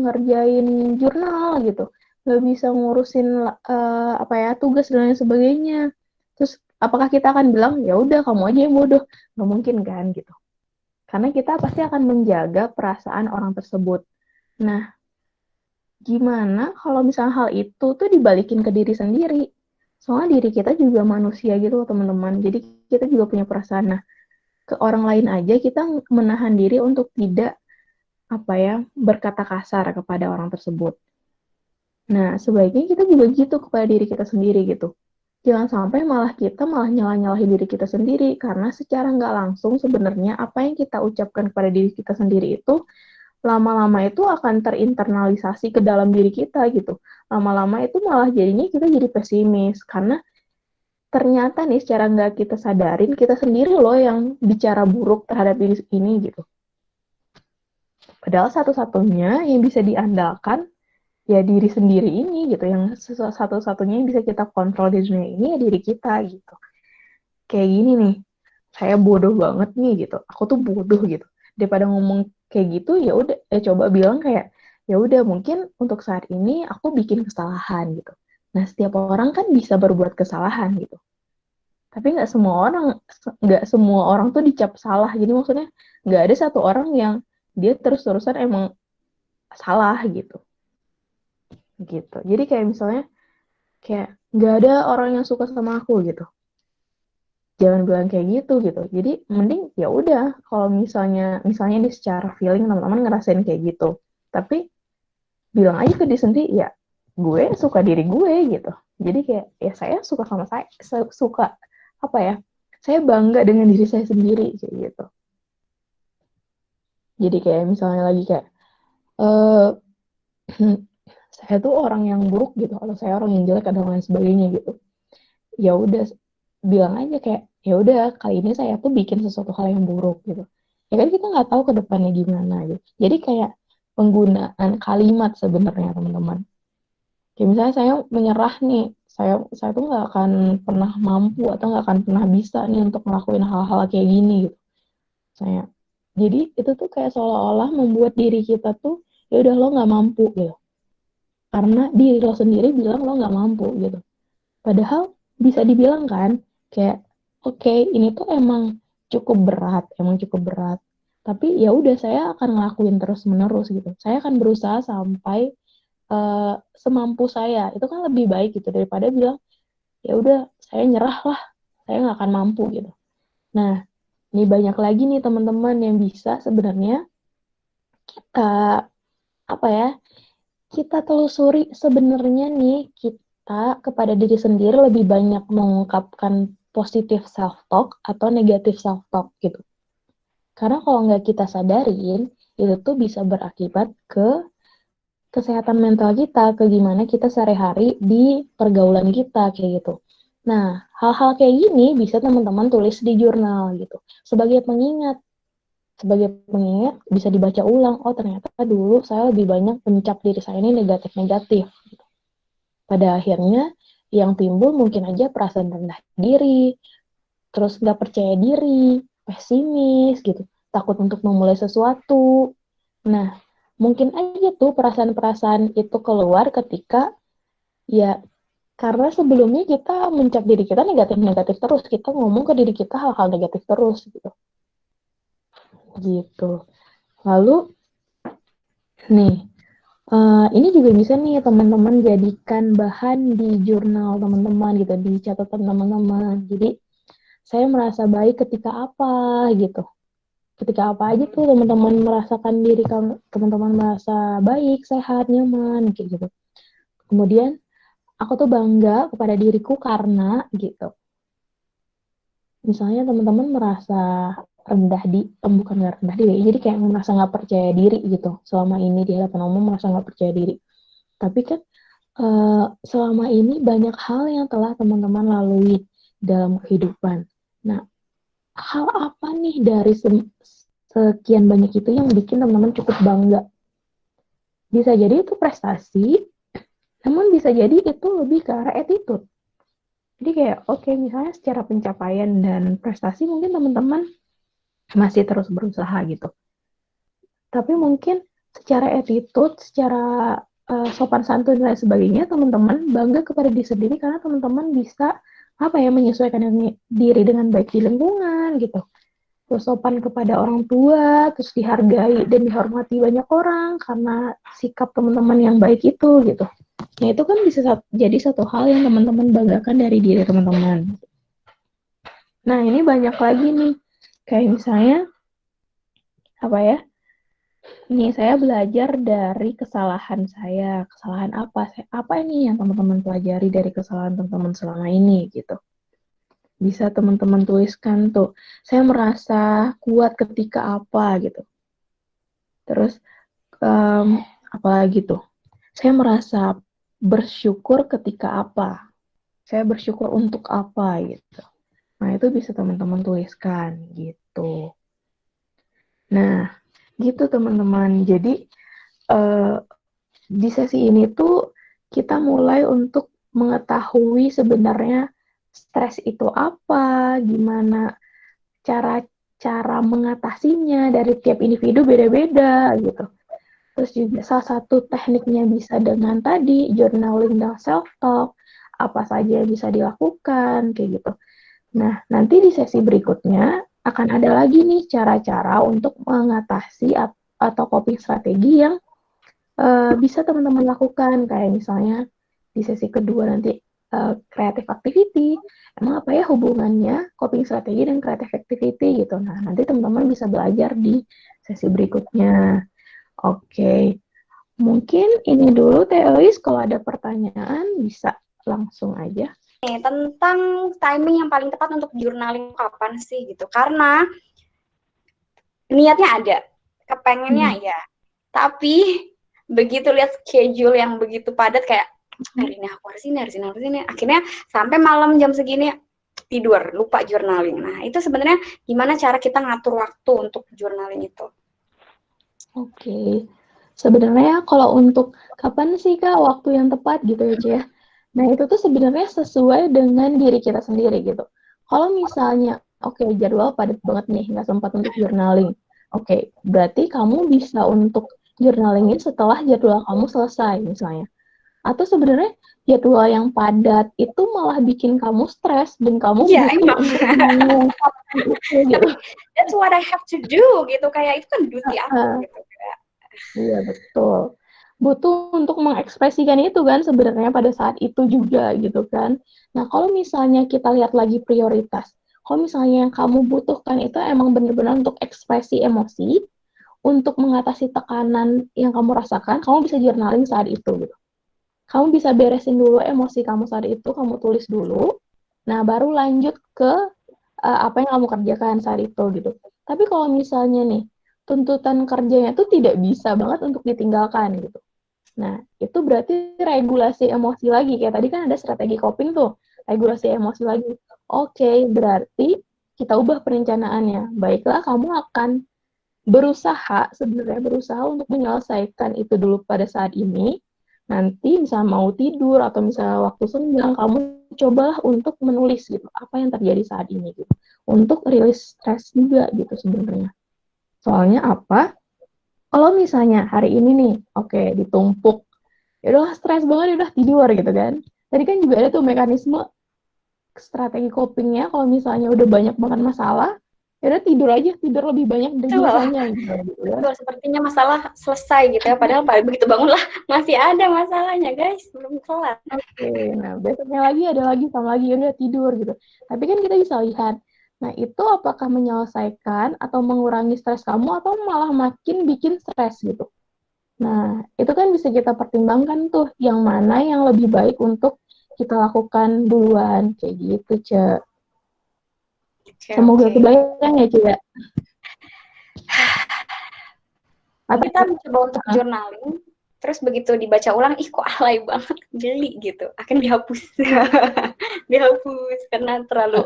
ngerjain jurnal gitu. nggak bisa ngurusin tugas dan lain sebagainya. Terus apakah kita akan bilang ya udah kamu aja yang bodoh? Nggak mungkin kan gitu. Karena kita pasti akan menjaga perasaan orang tersebut. Nah, gimana kalau misalnya hal itu tuh dibalikin ke diri sendiri? Soalnya diri kita juga manusia gitu loh teman-teman. Jadi kita juga punya perasaan. Nah, ke orang lain aja kita menahan diri untuk tidak berkata kasar kepada orang tersebut. Nah, sebaiknya kita juga gitu kepada diri kita sendiri gitu. Jangan sampai malah kita malah nyalah-nyalahin diri kita sendiri karena secara nggak langsung sebenarnya apa yang kita ucapkan kepada diri kita sendiri itu lama-lama itu akan terinternalisasi ke dalam diri kita gitu. Lama-lama itu malah jadinya kita jadi pesimis karena ternyata nih secara nggak kita sadarin kita sendiri loh yang bicara buruk terhadap diri ini gitu. Padahal satu-satunya yang bisa diandalkan ya diri sendiri ini gitu, yang satu-satunya yang bisa kita kontrol di dunia ini ya diri kita gitu. Kayak gini nih, saya bodoh banget nih gitu, aku tuh bodoh gitu. Daripada ngomong kayak gitu ya udah coba bilang kayak ya udah mungkin untuk saat ini aku bikin kesalahan gitu. Nah setiap orang kan bisa berbuat kesalahan gitu, tapi nggak semua orang tuh dicap salah. Jadi maksudnya nggak ada satu orang yang dia terus-terusan emang salah gitu gitu. Jadi kayak misalnya kayak nggak ada orang yang suka sama aku gitu, jangan bilang kayak gitu. Jadi mending ya udah kalau misalnya di secara feeling teman-teman ngerasain kayak gitu, tapi bilang aja ke diri sendiri ya gue suka diri gue gitu. Jadi kayak ya saya suka sama saya suka apa ya saya bangga dengan diri saya sendiri kayak gitu. Jadi kayak misalnya lagi kayak eh saya tuh orang yang buruk gitu atau saya orang yang jelek atau lain sebagainya gitu, ya udah bilang aja kayak ya udah kali ini saya tuh bikin sesuatu hal yang buruk gitu. Ya kan kita nggak tahu ke depannya gimana gitu. Jadi kayak penggunaan kalimat sebenarnya teman-teman. Kayak misalnya saya menyerah nih, saya tuh nggak akan pernah mampu atau nggak akan pernah bisa nih untuk ngelakuin hal-hal kayak gini gitu. Saya jadi itu tuh kayak seolah-olah membuat diri kita tuh ya udah lo nggak mampu gitu. Karena diri lo sendiri bilang lo nggak mampu gitu. Padahal bisa dibilang kan, kayak oke, ini tuh emang cukup berat. Tapi ya udah saya akan ngelakuin terus-menerus gitu. Saya akan berusaha sampai semampu saya. Itu kan lebih baik gitu daripada bilang ya udah saya nyerah lah, saya nggak akan mampu gitu. Nah, ini banyak lagi nih teman-teman yang bisa sebenarnya uh, apa ya kita telusuri sebenarnya nih kita kepada diri sendiri lebih banyak mengungkapkan positif self talk atau negatif self talk gitu. Karena kalau nggak kita sadarin, itu tuh bisa berakibat ke kesehatan mental kita, ke gimana kita sehari-hari di pergaulan kita kayak gitu. Nah, hal-hal kayak gini bisa teman-teman tulis di jurnal gitu. Sebagai pengingat bisa dibaca ulang. Oh, ternyata dulu saya lebih banyak mencap diri saya ini negatif-negatif. Pada akhirnya yang timbul mungkin aja perasaan rendah diri, terus nggak percaya diri, pesimis gitu, takut untuk memulai sesuatu. Nah, mungkin aja tuh perasaan-perasaan itu keluar ketika ya karena sebelumnya kita mencap diri kita negatif-negatif terus, kita ngomong ke diri kita hal-hal negatif terus gitu. Gitu. Lalu nih, ini juga bisa nih teman-teman jadikan bahan di jurnal teman-teman gitu, di catatan teman-teman. Jadi saya merasa baik ketika apa gitu. Ketika apa aja tuh teman-teman merasakan diri teman-teman merasa baik, sehat, nyaman kayak gitu. Kemudian aku tuh bangga kepada diriku karena gitu. Misalnya teman-teman merasa rendah bukan nggak rendah diri, jadi kayak merasa nggak percaya diri gitu. Selama ini di hadapan umum merasa nggak percaya diri. Tapi kan selama ini banyak hal yang telah teman-teman lalui dalam kehidupan. Nah, hal apa nih dari sekian banyak itu yang bikin teman-teman cukup bangga? Bisa jadi itu prestasi, namun bisa jadi itu lebih ke arah attitude. Jadi kayak oke, misalnya secara pencapaian dan prestasi mungkin teman-teman masih terus berusaha gitu. Tapi mungkin secara attitude, secara sopan santun dan sebagainya, teman-teman bangga kepada diri sendiri karena teman-teman bisa menyesuaikan diri dengan baik di lingkungan gitu. Terus sopan kepada orang tua, terus dihargai dan dihormati banyak orang karena sikap teman-teman yang baik itu gitu. Nah, itu kan bisa jadi satu hal yang teman-teman banggakan dari diri teman-teman. Nah, ini banyak lagi nih. Kayak misalnya apa ya? Nih, saya belajar dari kesalahan saya. Kesalahan apa? Apa ini yang teman-teman pelajari dari kesalahan teman-teman selama ini gitu. Bisa teman-teman tuliskan tuh. Saya merasa kuat ketika apa gitu. Terus apalagi tuh? Saya merasa bersyukur ketika apa? Saya bersyukur untuk apa gitu. Nah, itu bisa teman-teman tuliskan gitu. Nah, gitu teman-teman. Jadi di sesi ini tuh kita mulai untuk mengetahui sebenarnya stres itu apa, gimana cara mengatasinya dari tiap individu beda-beda gitu. Terus juga salah satu tekniknya bisa dengan tadi journaling dan self talk, apa saja yang bisa dilakukan kayak gitu. Nah, nanti di sesi berikutnya akan ada lagi nih cara-cara untuk mengatasi atau coping strategi yang bisa teman-teman lakukan. Kayak misalnya di sesi kedua nanti creative activity. Emang apa ya hubungannya coping strategi dan creative activity gitu. Nah, nanti teman-teman bisa belajar di sesi berikutnya. Oke, mungkin ini dulu Teh Elis. Kalau ada pertanyaan bisa langsung aja. Tentang timing yang paling tepat untuk journaling kapan sih gitu. Karena niatnya ada, kepengennya ya. Tapi begitu lihat schedule yang begitu padat kayak hari ini aku harus ini. Akhirnya sampai malam jam segini tidur, lupa journaling. Nah, itu sebenarnya gimana cara kita ngatur waktu untuk journaling itu? Oke. Sebenarnya kalau untuk kapan sih Kak waktu yang tepat gitu ya Cia? Nah, itu tuh sebenarnya sesuai dengan diri kita sendiri gitu. Kalau misalnya, oke, jadwal padat banget nih, nggak sempat untuk journaling. Oke, berarti kamu bisa untuk journalingin setelah jadwal kamu selesai misalnya. Atau sebenarnya jadwal yang padat itu malah bikin kamu stres dan kamu Iya, butuh emang. untuk mengungkapkan itu gitu. That's what I have to do gitu, kayak itu kan duty aku gitu. Iya, betul. Butuh untuk mengekspresikan itu kan sebenarnya pada saat itu juga gitu kan. Nah, kalau misalnya kita lihat lagi prioritas, kalau misalnya yang kamu butuhkan itu emang benar-benar untuk ekspresi emosi, untuk mengatasi tekanan yang kamu rasakan, kamu bisa journaling saat itu gitu. Kamu bisa beresin dulu emosi kamu saat itu, kamu tulis dulu. Nah, baru lanjut ke apa yang kamu kerjakan saat itu gitu. Tapi kalau misalnya nih, tuntutan kerjanya tuh tidak bisa banget untuk ditinggalkan gitu. Nah, itu berarti regulasi emosi lagi. Kayak tadi kan ada strategi coping tuh, regulasi emosi lagi. Oke, berarti kita ubah perencanaannya. Baiklah, kamu akan berusaha untuk menyelesaikan itu dulu pada saat ini. Nanti misalnya mau tidur atau misalnya waktu senggang, kamu cobalah untuk menulis gitu, apa yang terjadi saat ini gitu. Untuk rilis stres juga gitu sebenarnya. Soalnya apa? Kalau misalnya hari ini nih, oke, ditumpuk, ya udah stres banget, ya udah tidur gitu kan. Tadi kan juga ada tuh mekanisme strategi copingnya kalau misalnya udah banyak banget masalah, ya udah tidur aja, tidur lebih banyak dari Betul. biasanya gitu ya. Betul, sepertinya masalah selesai gitu ya. Padahal begitu bangunlah masih ada masalahnya guys, belum kelar. Oke, nah besoknya lagi ada lagi sama lagi, ya udah tidur gitu. Tapi kan kita bisa lihat, nah itu apakah menyelesaikan atau mengurangi stres kamu atau malah makin bikin stres gitu. Nah, itu kan bisa kita pertimbangkan tuh yang mana yang lebih baik untuk kita lakukan duluan kayak gitu, Cek. Semoga Oke. kebayang ya, Cek. Atau Kita mencoba untuk journaling, terus begitu dibaca ulang, ih kok alay banget, geli gitu. Akan dihapus. Dihapus karena terlalu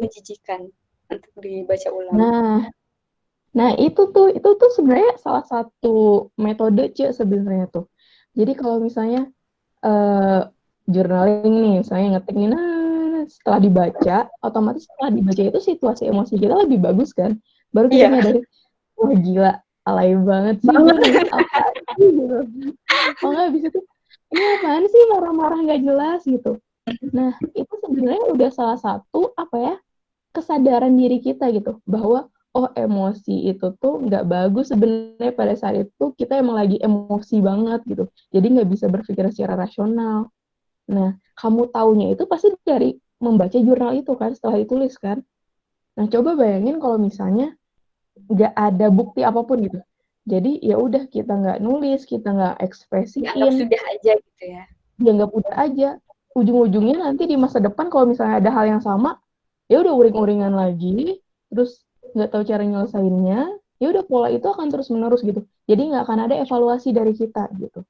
menjijikan untuk dibaca ulang. Nah, itu tuh sebenarnya salah satu metode Cek sebenarnya tuh. Jadi kalau misalnya journaling nih, misalnya ngetik nih, nah, setelah dibaca, otomatis setelah dibaca itu situasi emosi kita lebih bagus kan. Baru kita Iya. nyadari, wah gila, alay banget sih, gue Banget. nulis apa sih gitu. Oh nggak bisa tuh, ini apaan sih marah-marah nggak jelas gitu. Nah, itu sebenarnya udah salah satu apa ya, kesadaran diri kita gitu bahwa oh emosi itu tuh nggak bagus sebenarnya pada saat itu kita emang lagi emosi banget gitu. Jadi nggak bisa berpikir secara rasional. Nah, kamu taunya itu pasti dari membaca jurnal itu kan setelah ditulis kan. Nah, coba bayangin kalau misalnya nggak ada bukti apapun gitu. Jadi ya udah kita nggak nulis, kita nggak Dianggap ekspresiin, sudah aja gitu ya. dianggap udah aja. Ujung-ujungnya nanti di masa depan kalau misalnya ada hal yang sama, ya udah uring-uringan lagi, terus nggak tahu cara nyelesainnya, ya udah pola itu akan terus menerus gitu. Jadi nggak akan ada evaluasi dari kita gitu.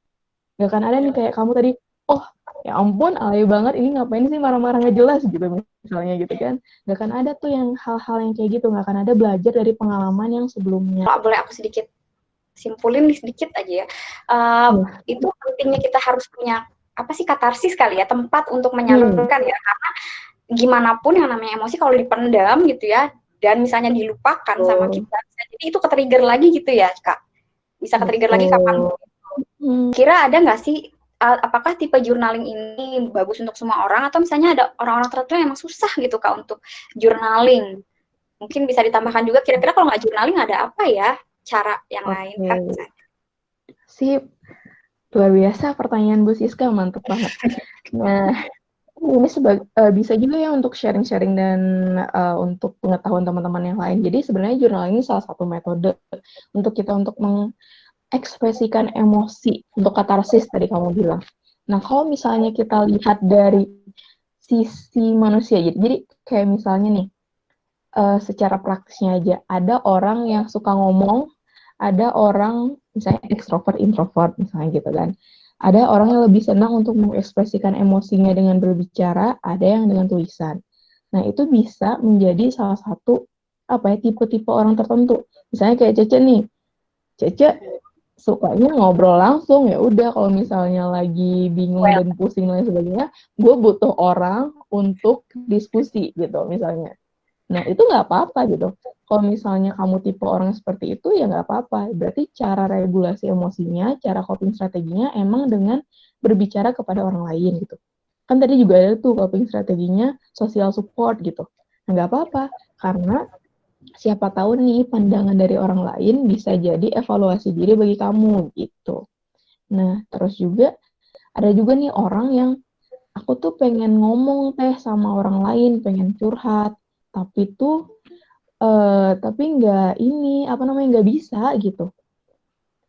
Nggak akan ada nih kayak kamu tadi, oh ya ampun alay banget ini ngapain sih marah-marah nggak jelas gitu misalnya gitu kan. Nggak akan ada tuh yang hal-hal yang kayak gitu, nggak akan ada belajar dari pengalaman yang sebelumnya. Kalau boleh aku sedikit simpulin nih sedikit aja ya. Iya. Itu pentingnya kita harus punya apa sih katarsis kali ya, tempat untuk Hmm, menyalurkan ya. Karena gimana pun yang namanya emosi kalau dipendam gitu ya, dan misalnya dilupakan sama betul. kita, jadi itu ke-trigger lagi gitu ya, Kak. Bisa ke-trigger lagi kapan. Betul. Hmm. Kira ada nggak sih, apakah tipe journaling ini bagus untuk semua orang atau misalnya ada orang-orang tertentu yang emang susah gitu Kak untuk journaling? Mungkin bisa ditambahkan juga kira-kira kalau nggak journaling ada apa ya cara yang lain Oke, Kak? sip. Luar biasa pertanyaan Bu Siska, mantep banget. Nah, ini bisa juga ya untuk sharing-sharing dan untuk pengetahuan teman-teman yang lain. Jadi sebenarnya jurnal ini salah satu metode untuk kita untuk mengekspresikan emosi, untuk katarsis tadi kamu bilang. Nah, kalau misalnya kita lihat dari sisi manusia, jadi kayak misalnya nih, secara praktisnya aja, ada orang yang suka ngomong, ada orang misalnya ekstrovert, introvert misalnya gitu kan. Ada orang yang lebih senang untuk mengekspresikan emosinya dengan berbicara, ada yang dengan tulisan. Nah, itu bisa menjadi salah satu apa ya tipe-tipe orang tertentu. Misalnya kayak Cece nih. Cece sukanya ngobrol langsung, ya udah kalau misalnya lagi bingung Well, dan pusing dan sebagainya, gue butuh orang untuk diskusi gitu misalnya. Nah, itu nggak apa-apa gitu. Kalau misalnya kamu tipe orang seperti itu, ya nggak apa-apa. Berarti cara regulasi emosinya, cara coping strateginya emang dengan berbicara kepada orang lain gitu. Kan tadi juga ada tuh coping strateginya social support gitu. Nah, nggak apa-apa, karena siapa tahu nih pandangan dari orang lain bisa jadi evaluasi diri bagi kamu gitu. Nah, terus juga ada juga nih orang yang aku tuh pengen ngomong teh sama orang lain, pengen curhat, tapi tuh tapi nggak ini apa namanya nggak bisa gitu.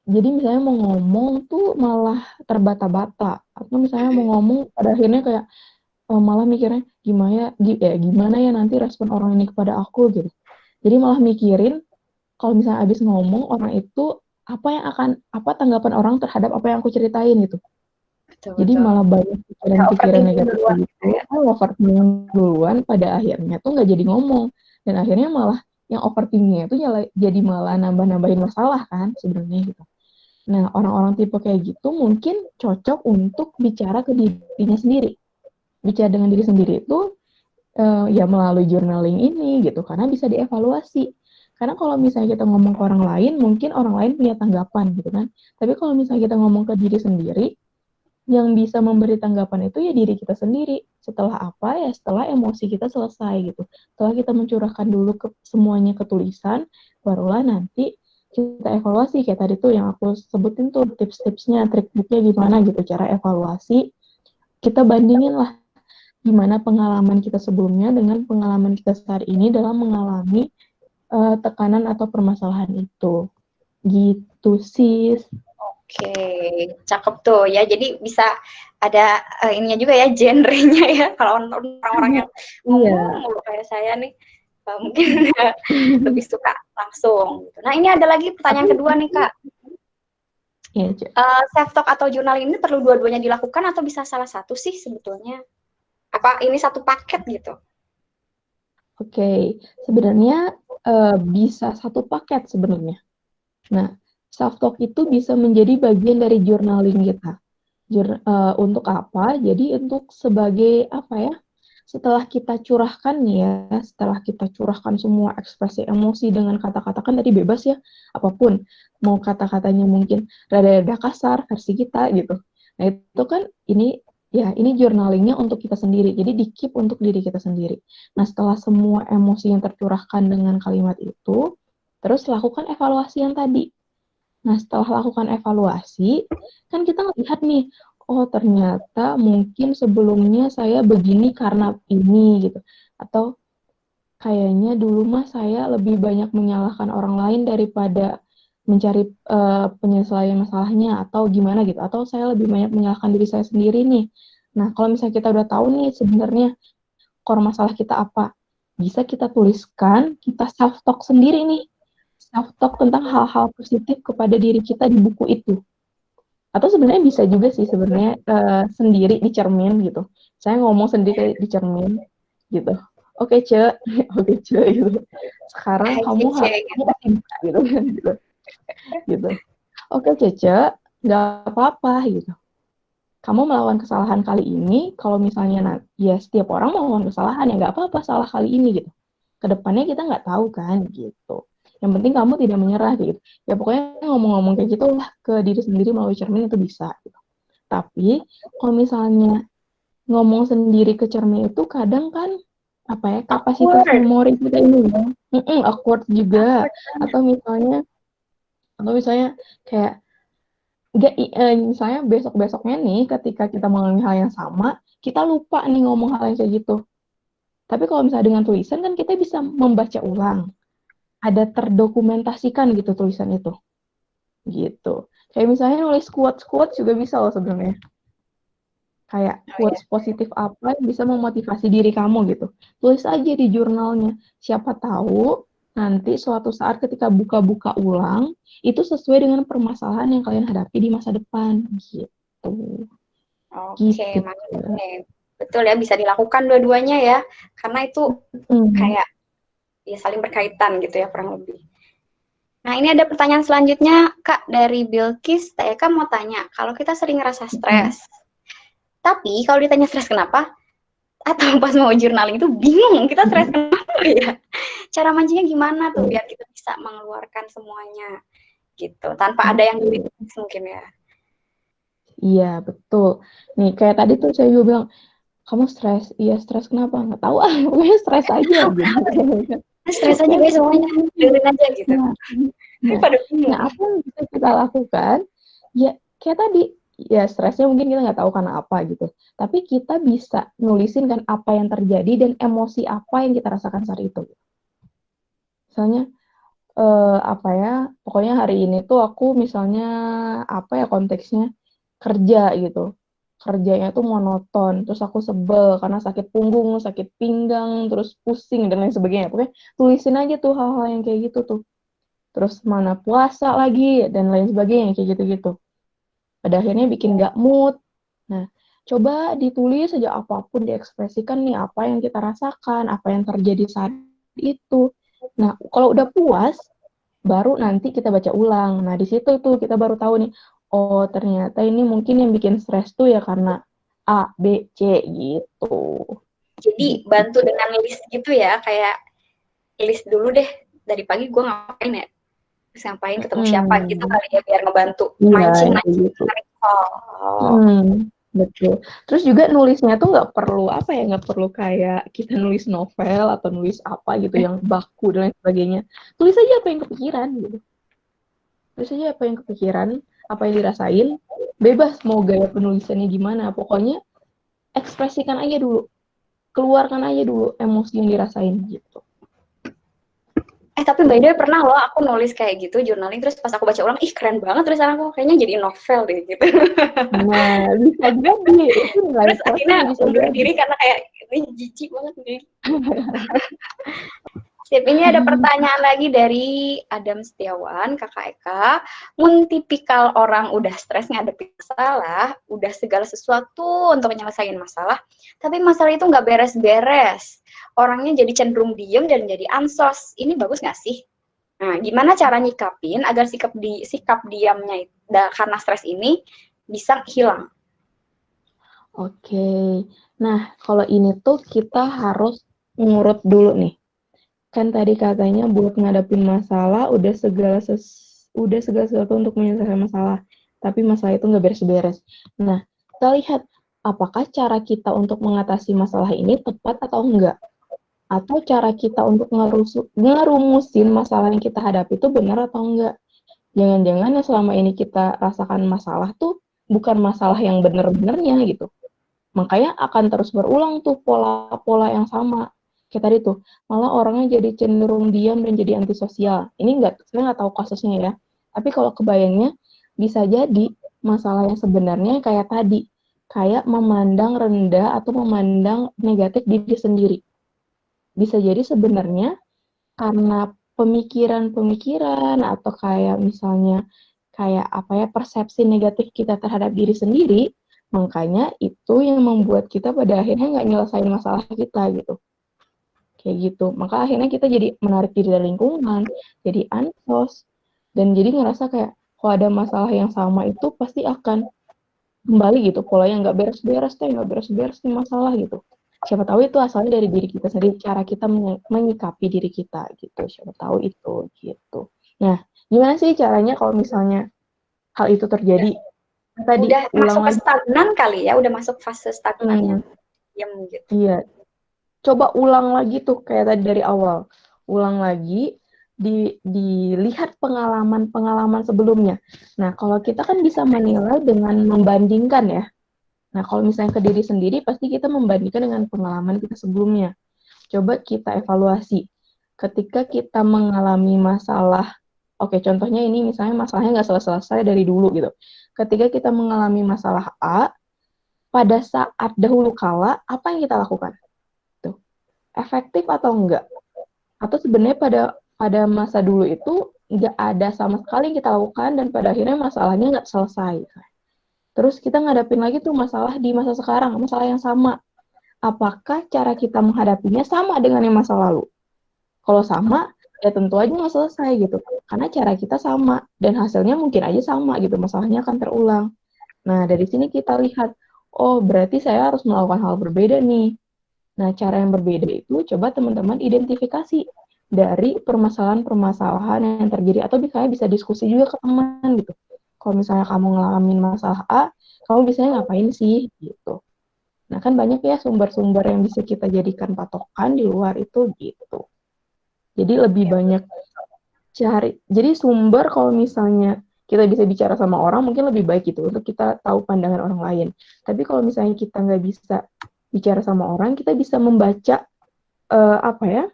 Jadi misalnya mau ngomong tuh malah terbata-bata atau misalnya mau ngomong pada akhirnya kayak malah mikirnya gimana ya nanti respon orang ini kepada aku gitu. Jadi malah mikirin kalau misalnya abis ngomong orang itu apa yang akan apa tanggapan orang terhadap apa yang aku ceritain gitu. Jadi betul-betul. malah banyak Ya, pikiran-pikiran overthinking negatif duluan gitu, ya. overthinking duluan, pada akhirnya tuh nggak jadi ngomong. Dan akhirnya malah yang overthinkingnya itu jadi malah nambah-nambahin masalah kan sebenarnya gitu. Nah, orang-orang tipe kayak gitu mungkin cocok untuk bicara ke dirinya sendiri. Bicara dengan diri sendiri itu ya melalui journaling ini gitu, karena bisa dievaluasi. Karena kalau misalnya kita ngomong ke orang lain, mungkin orang lain punya tanggapan gitu kan. Tapi kalau misalnya kita ngomong ke diri sendiri, yang bisa memberi tanggapan itu ya diri kita sendiri. Setelah apa ya? Setelah emosi kita selesai gitu. Setelah kita mencurahkan dulu semuanya ke tulisan, barulah nanti kita evaluasi kayak tadi tuh yang aku sebutin tuh tips-tipsnya, trik-triknya gimana gitu cara evaluasi. Kita bandingin lah gimana pengalaman kita sebelumnya dengan pengalaman kita saat ini dalam mengalami tekanan atau permasalahan itu. Gitu sih. Oke, cakep tuh ya. Jadi bisa ada ininya juga ya, genrenya ya. Kalau orang-orang yang ngomong Iya. mulu kayak saya nih, mungkin lebih suka langsung. Gitu. Nah ini ada lagi pertanyaan Tapi kedua nih Kak. ya, Self talk atau journaling ini perlu dua-duanya dilakukan atau bisa salah satu sih sebetulnya? Apa ini satu paket gitu? oke, sebenarnya bisa satu paket sebenarnya. Nah, self talk itu bisa menjadi bagian dari journaling kita. Untuk apa? Jadi untuk sebagai apa ya? setelah kita curahkan nih ya, setelah kita curahkan semua ekspresi emosi dengan kata-kata, kan tadi bebas ya, apapun, mau kata-katanya mungkin rada-rada kasar versi kita gitu. Nah itu kan ini ya ini journalingnya untuk kita sendiri, jadi di keep untuk diri kita sendiri. Nah setelah semua emosi yang tercurahkan dengan kalimat itu, terus lakukan evaluasi yang tadi. Nah, setelah lakukan evaluasi, kan kita lihat nih, oh ternyata mungkin sebelumnya saya begini karena ini gitu. Atau kayaknya dulu mah saya lebih banyak menyalahkan orang lain daripada mencari penyelesaian masalahnya atau gimana gitu. Atau saya lebih banyak menyalahkan diri saya sendiri nih. Nah, kalau misalnya kita udah tahu nih sebenarnya core masalah kita apa, bisa kita tuliskan, kita self talk sendiri nih, self talk tentang hal-hal positif kepada diri kita di buku itu. Atau sebenarnya bisa juga sih sebenarnya sendiri di cermin gitu. Saya ngomong sendiri di cermin gitu. Oke, Ce. Oke, Ce gitu. Sekarang kamu Cek. kamu pasti bisa gitu kan gitu. Gitu. Oke, Ce, nggak apa-apa gitu. Kamu melawan kesalahan kali ini, kalau misalnya ya setiap orang melawan kesalahan ya nggak apa-apa salah kali ini gitu. Kedepannya kita nggak tahu kan gitu. Yang penting kamu tidak menyerah gitu. Ya pokoknya ngomong-ngomong kayak gitu lah ke diri sendiri melalui cermin itu bisa gitu. Tapi kalau misalnya ngomong sendiri ke cermin itu kadang kan apa ya kapasitas Awkward. memori kita ini ya awkward juga Awkward. atau misalnya kayak nggak misalnya besok-besoknya nih ketika kita mengalami hal yang sama kita lupa nih ngomong hal yang kayak gitu. Tapi kalau misalnya dengan tulisan kan kita bisa membaca ulang, ada terdokumentasikan gitu tulisan itu gitu. Kayak misalnya nulis quotes juga bisa loh sebenarnya. Kayak Oh ya. quotes positif apa yang bisa memotivasi diri kamu gitu. Tulis aja di jurnalnya. Siapa tahu nanti suatu saat ketika buka-buka ulang itu sesuai dengan permasalahan yang kalian hadapi di masa depan gitu. Oke, Gitu. mantap nih. Betul ya, bisa dilakukan dua-duanya ya. Karena itu Hmm. kayak ya saling berkaitan gitu ya kurang lebih. Nah, ini ada pertanyaan selanjutnya, Kak, dari Bilkis. Saya kan mau tanya, kalau kita sering ngerasa Hmm. stres, tapi kalau ditanya stres kenapa, atau pas mau journaling itu bingung, kita stres kenapa ya? Cara mancingnya gimana tuh biar kita bisa mengeluarkan semuanya gitu, tanpa ada yang Oke. kritis mungkin ya. Iya, betul. Nih, kayak tadi tuh saya juga bilang, kamu stres. Iya, stres kenapa? Nggak tahu ah, pokoknya stres aja gitu. Stres aja Pokoknya guys stres semuanya, aja. dengerin aja gitu. Nah, nah, Pada nah, bingung. apa yang bisa kita lakukan? Ya, kayak tadi, ya stresnya mungkin kita nggak tahu karena apa gitu. Tapi kita bisa nulisin kan apa yang terjadi dan emosi apa yang kita rasakan saat itu. Misalnya, apa ya, pokoknya hari ini tuh aku misalnya, apa ya konteksnya, kerja gitu. Kerjanya tuh monoton, terus aku sebel karena sakit punggung, sakit pinggang, terus pusing, dan lain sebagainya. Pokoknya tulisin aja tuh hal-hal yang kayak gitu tuh. Terus mana puasa lagi, dan lain sebagainya, kayak gitu-gitu. Pada akhirnya bikin gak mood. Nah, coba ditulis saja apapun, diekspresikan nih apa yang kita rasakan, apa yang terjadi saat itu. Nah, kalau udah puas, baru nanti kita baca ulang. Nah, di situ tuh kita baru tahu nih, oh ternyata ini mungkin yang bikin stres tuh ya karena A, B, C gitu. Jadi Gitu, bantu C. dengan list gitu ya, kayak list dulu deh dari pagi gue ngapain ya, terus ngapain ketemu siapa gitu Hmm, kali ya biar ngebantu iya, mancing yang kayak mancing gitu. recall. Oh, Betul. Terus juga nulisnya tuh nggak perlu apa ya, nggak perlu kayak kita nulis novel atau nulis apa gitu yang baku dan lain sebagainya. Tulis aja apa yang kepikiran gitu. Tulis aja apa yang kepikiran, apa yang dirasain. Bebas mau gaya penulisannya gimana. Pokoknya ekspresikan aja dulu, keluarkan aja dulu emosi yang dirasain gitu. tapi by the way pernah loh aku nulis kayak gitu journaling, terus pas aku baca ulang, ih keren banget tulisan aku, kayaknya jadi novel deh gitu. Nah, bisa jadi itu nilai Terus plusnya akhirnya bisa undur jadi. diri karena kayak ini jijik banget nih. Sip, ini ada pertanyaan lagi dari Adam Setiawan, Kakak Eka. Mun tipikal orang udah stres ngadepi masalah, udah segala sesuatu untuk menyelesaikan masalah, tapi masalah itu nggak beres-beres. Orangnya jadi cenderung diem dan jadi ansos. Ini bagus nggak sih? Nah, gimana cara nyikapin agar sikap diamnya karena stres ini bisa hilang? Oke. Nah, kalau ini tuh kita harus ngurut dulu nih. Kan tadi katanya buat ngadepin masalah udah segala sesuatu untuk menyelesaikan masalah. Tapi masalah itu nggak beres-beres. Nah, kita lihat apakah cara kita untuk mengatasi masalah ini tepat atau enggak. Atau cara kita untuk ngerumusin masalah yang kita hadapi itu benar atau enggak. Jangan-jangan yang selama ini kita rasakan masalah tuh bukan masalah yang benar-benarnya gitu. Makanya akan terus berulang tuh pola-pola yang sama. Kayak tadi tuh, malah orangnya jadi cenderung diam dan jadi antisosial. Ini saya nggak tahu kasusnya ya. Tapi kalau kebayangnya, bisa jadi masalah yang sebenarnya kayak tadi. Kayak memandang rendah atau memandang negatif diri sendiri. Bisa jadi sebenarnya karena pemikiran-pemikiran atau kayak misalnya kayak apa ya persepsi negatif kita terhadap diri sendiri, makanya itu yang membuat kita pada akhirnya nggak nyelesain masalah kita gitu. Kayak gitu. Maka akhirnya kita jadi menarik diri dari lingkungan, jadi ansos, dan jadi ngerasa kayak kalau ada masalah yang sama itu pasti akan kembali gitu, pola yang nggak beres-beres tuh, nggak beres-beres nih masalah gitu. Siapa tahu itu asalnya dari diri kita sendiri, cara kita menyikapi diri kita gitu. Siapa tahu itu gitu. Nah, gimana sih caranya kalau misalnya hal itu terjadi? Tadi Udah ulang masuk ke lagi. stagnan kali ya, udah masuk fase stagnan yang diam gitu. Iya, coba ulang lagi tuh kayak tadi dari awal. Ulang lagi, dilihat pengalaman-pengalaman sebelumnya. Nah, kalau kita kan bisa menilai dengan membandingkan ya. Nah, kalau misalnya ke diri sendiri, pasti kita membandingkan dengan pengalaman kita sebelumnya. Coba kita evaluasi. Ketika kita mengalami masalah, oke, contohnya ini misalnya masalahnya nggak selesai dari dulu gitu. Ketika kita mengalami masalah A, pada saat dahulu kala, apa yang kita lakukan? Tuh, efektif atau enggak? Atau sebenarnya pada masa dulu itu nggak ada sama sekali yang kita lakukan dan pada akhirnya masalahnya nggak selesai. Terus kita ngadapin lagi tuh masalah di masa sekarang, masalah yang sama. Apakah cara kita menghadapinya sama dengan yang masa lalu? Kalau sama, ya tentu aja nggak selesai gitu. Karena cara kita sama, dan hasilnya mungkin aja sama gitu, masalahnya akan terulang. Nah, dari sini kita lihat, oh berarti saya harus melakukan hal berbeda nih. Nah, cara yang berbeda itu coba teman-teman identifikasi dari permasalahan-permasalahan yang terjadi, atau misalnya bisa diskusi juga ke teman gitu. Kalau misalnya kamu ngalamin masalah A, kamu biasanya ngapain sih gitu. Nah, kan banyak ya sumber-sumber yang bisa kita jadikan patokan di luar itu gitu. Jadi lebih banyak cari. Jadi sumber kalau misalnya kita bisa bicara sama orang, mungkin lebih baik gitu untuk kita tahu pandangan orang lain. Tapi kalau misalnya kita nggak bisa bicara sama orang, kita bisa membaca apa ya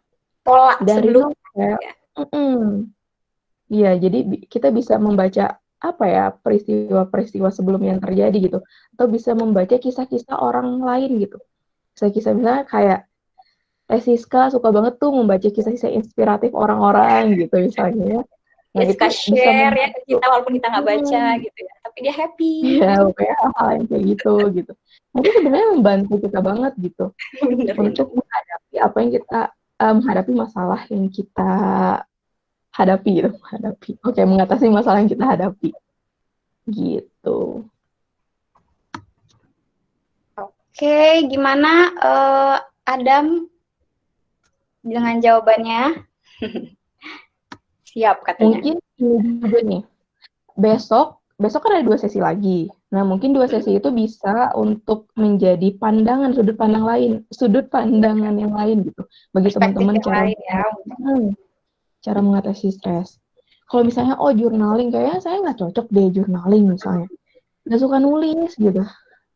Pola dari sebelum nol kayak, ya. iya. Jadi kita bisa membaca apa ya peristiwa-peristiwa sebelum yang terjadi gitu, atau bisa membaca kisah-kisah orang lain gitu. Kisah-kisah misalnya kayak Siska suka banget tuh membaca kisah-kisah inspiratif orang-orang gitu misalnya ya. Nah, Dia itu suka bisa share ya ke membantu. kita walaupun kita nggak baca Hmm, gitu ya, tapi dia happy. ya, kayak hal-hal yang kayak gitu gitu. Nah, itu sebenarnya membantu kita banget gitu Bener-bener. untuk menghadapi apa yang kita menghadapi masalah yang kita hadapi gitu, menghadapi. Oke, mengatasi masalah yang kita hadapi gitu. Oke, gimana Adam dengan jawabannya? Siap katanya. Mungkin ini juga nih, besok besok kan ada 2 sesi lagi. Nah, mungkin 2 sesi itu bisa untuk menjadi sudut pandang lain, sudut pandangan yang lain gitu, bagi Perspektif teman-teman yang cara lain ya. cara mengatasi stres. Kalau misalnya, oh journaling, kayaknya saya nggak cocok deh journaling misalnya. Nggak suka nulis gitu.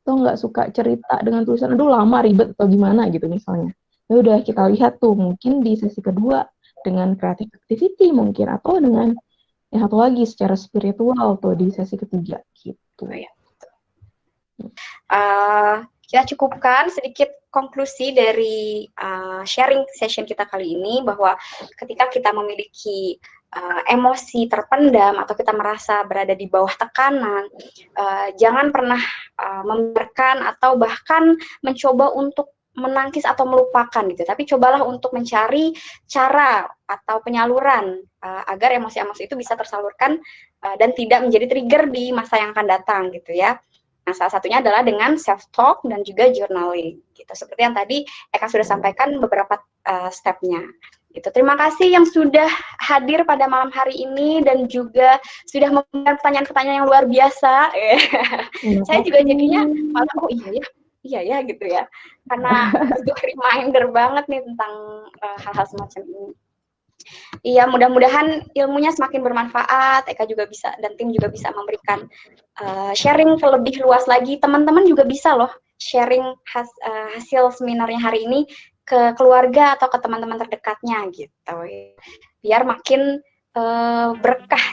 Atau nggak suka cerita dengan tulisan, aduh lama, ribet, atau gimana gitu misalnya. Ya udah kita lihat tuh, mungkin di sesi kedua dengan creative activity mungkin, atau dengan yang satu lagi secara spiritual tuh di sesi ketiga gitu. Oh, ya. Kita cukupkan sedikit konklusi dari sharing session kita kali ini, bahwa ketika kita memiliki emosi terpendam atau kita merasa berada di bawah tekanan, jangan pernah membiarkan atau bahkan mencoba untuk menangkis atau melupakan gitu, tapi cobalah untuk mencari cara atau penyaluran agar emosi-emosi itu bisa tersalurkan dan tidak menjadi trigger di masa yang akan datang gitu ya. Nah, salah satunya adalah dengan self-talk dan juga journaling. Gitu. Seperti yang tadi Eka sudah sampaikan beberapa step-nya. Gitu. Terima kasih yang sudah hadir pada malam hari ini dan juga sudah memberikan pertanyaan-pertanyaan yang luar biasa. Saya juga jadinya malah, oh iya ya gitu ya. Karena butuh reminder banget nih tentang hal-hal semacam ini. Iya, mudah-mudahan ilmunya semakin bermanfaat. Eka juga bisa dan tim juga bisa memberikan sharing ke lebih luas lagi. Teman-teman juga bisa loh sharing hasil seminarnya hari ini ke keluarga atau ke teman-teman terdekatnya gitu. Biar makin berkah.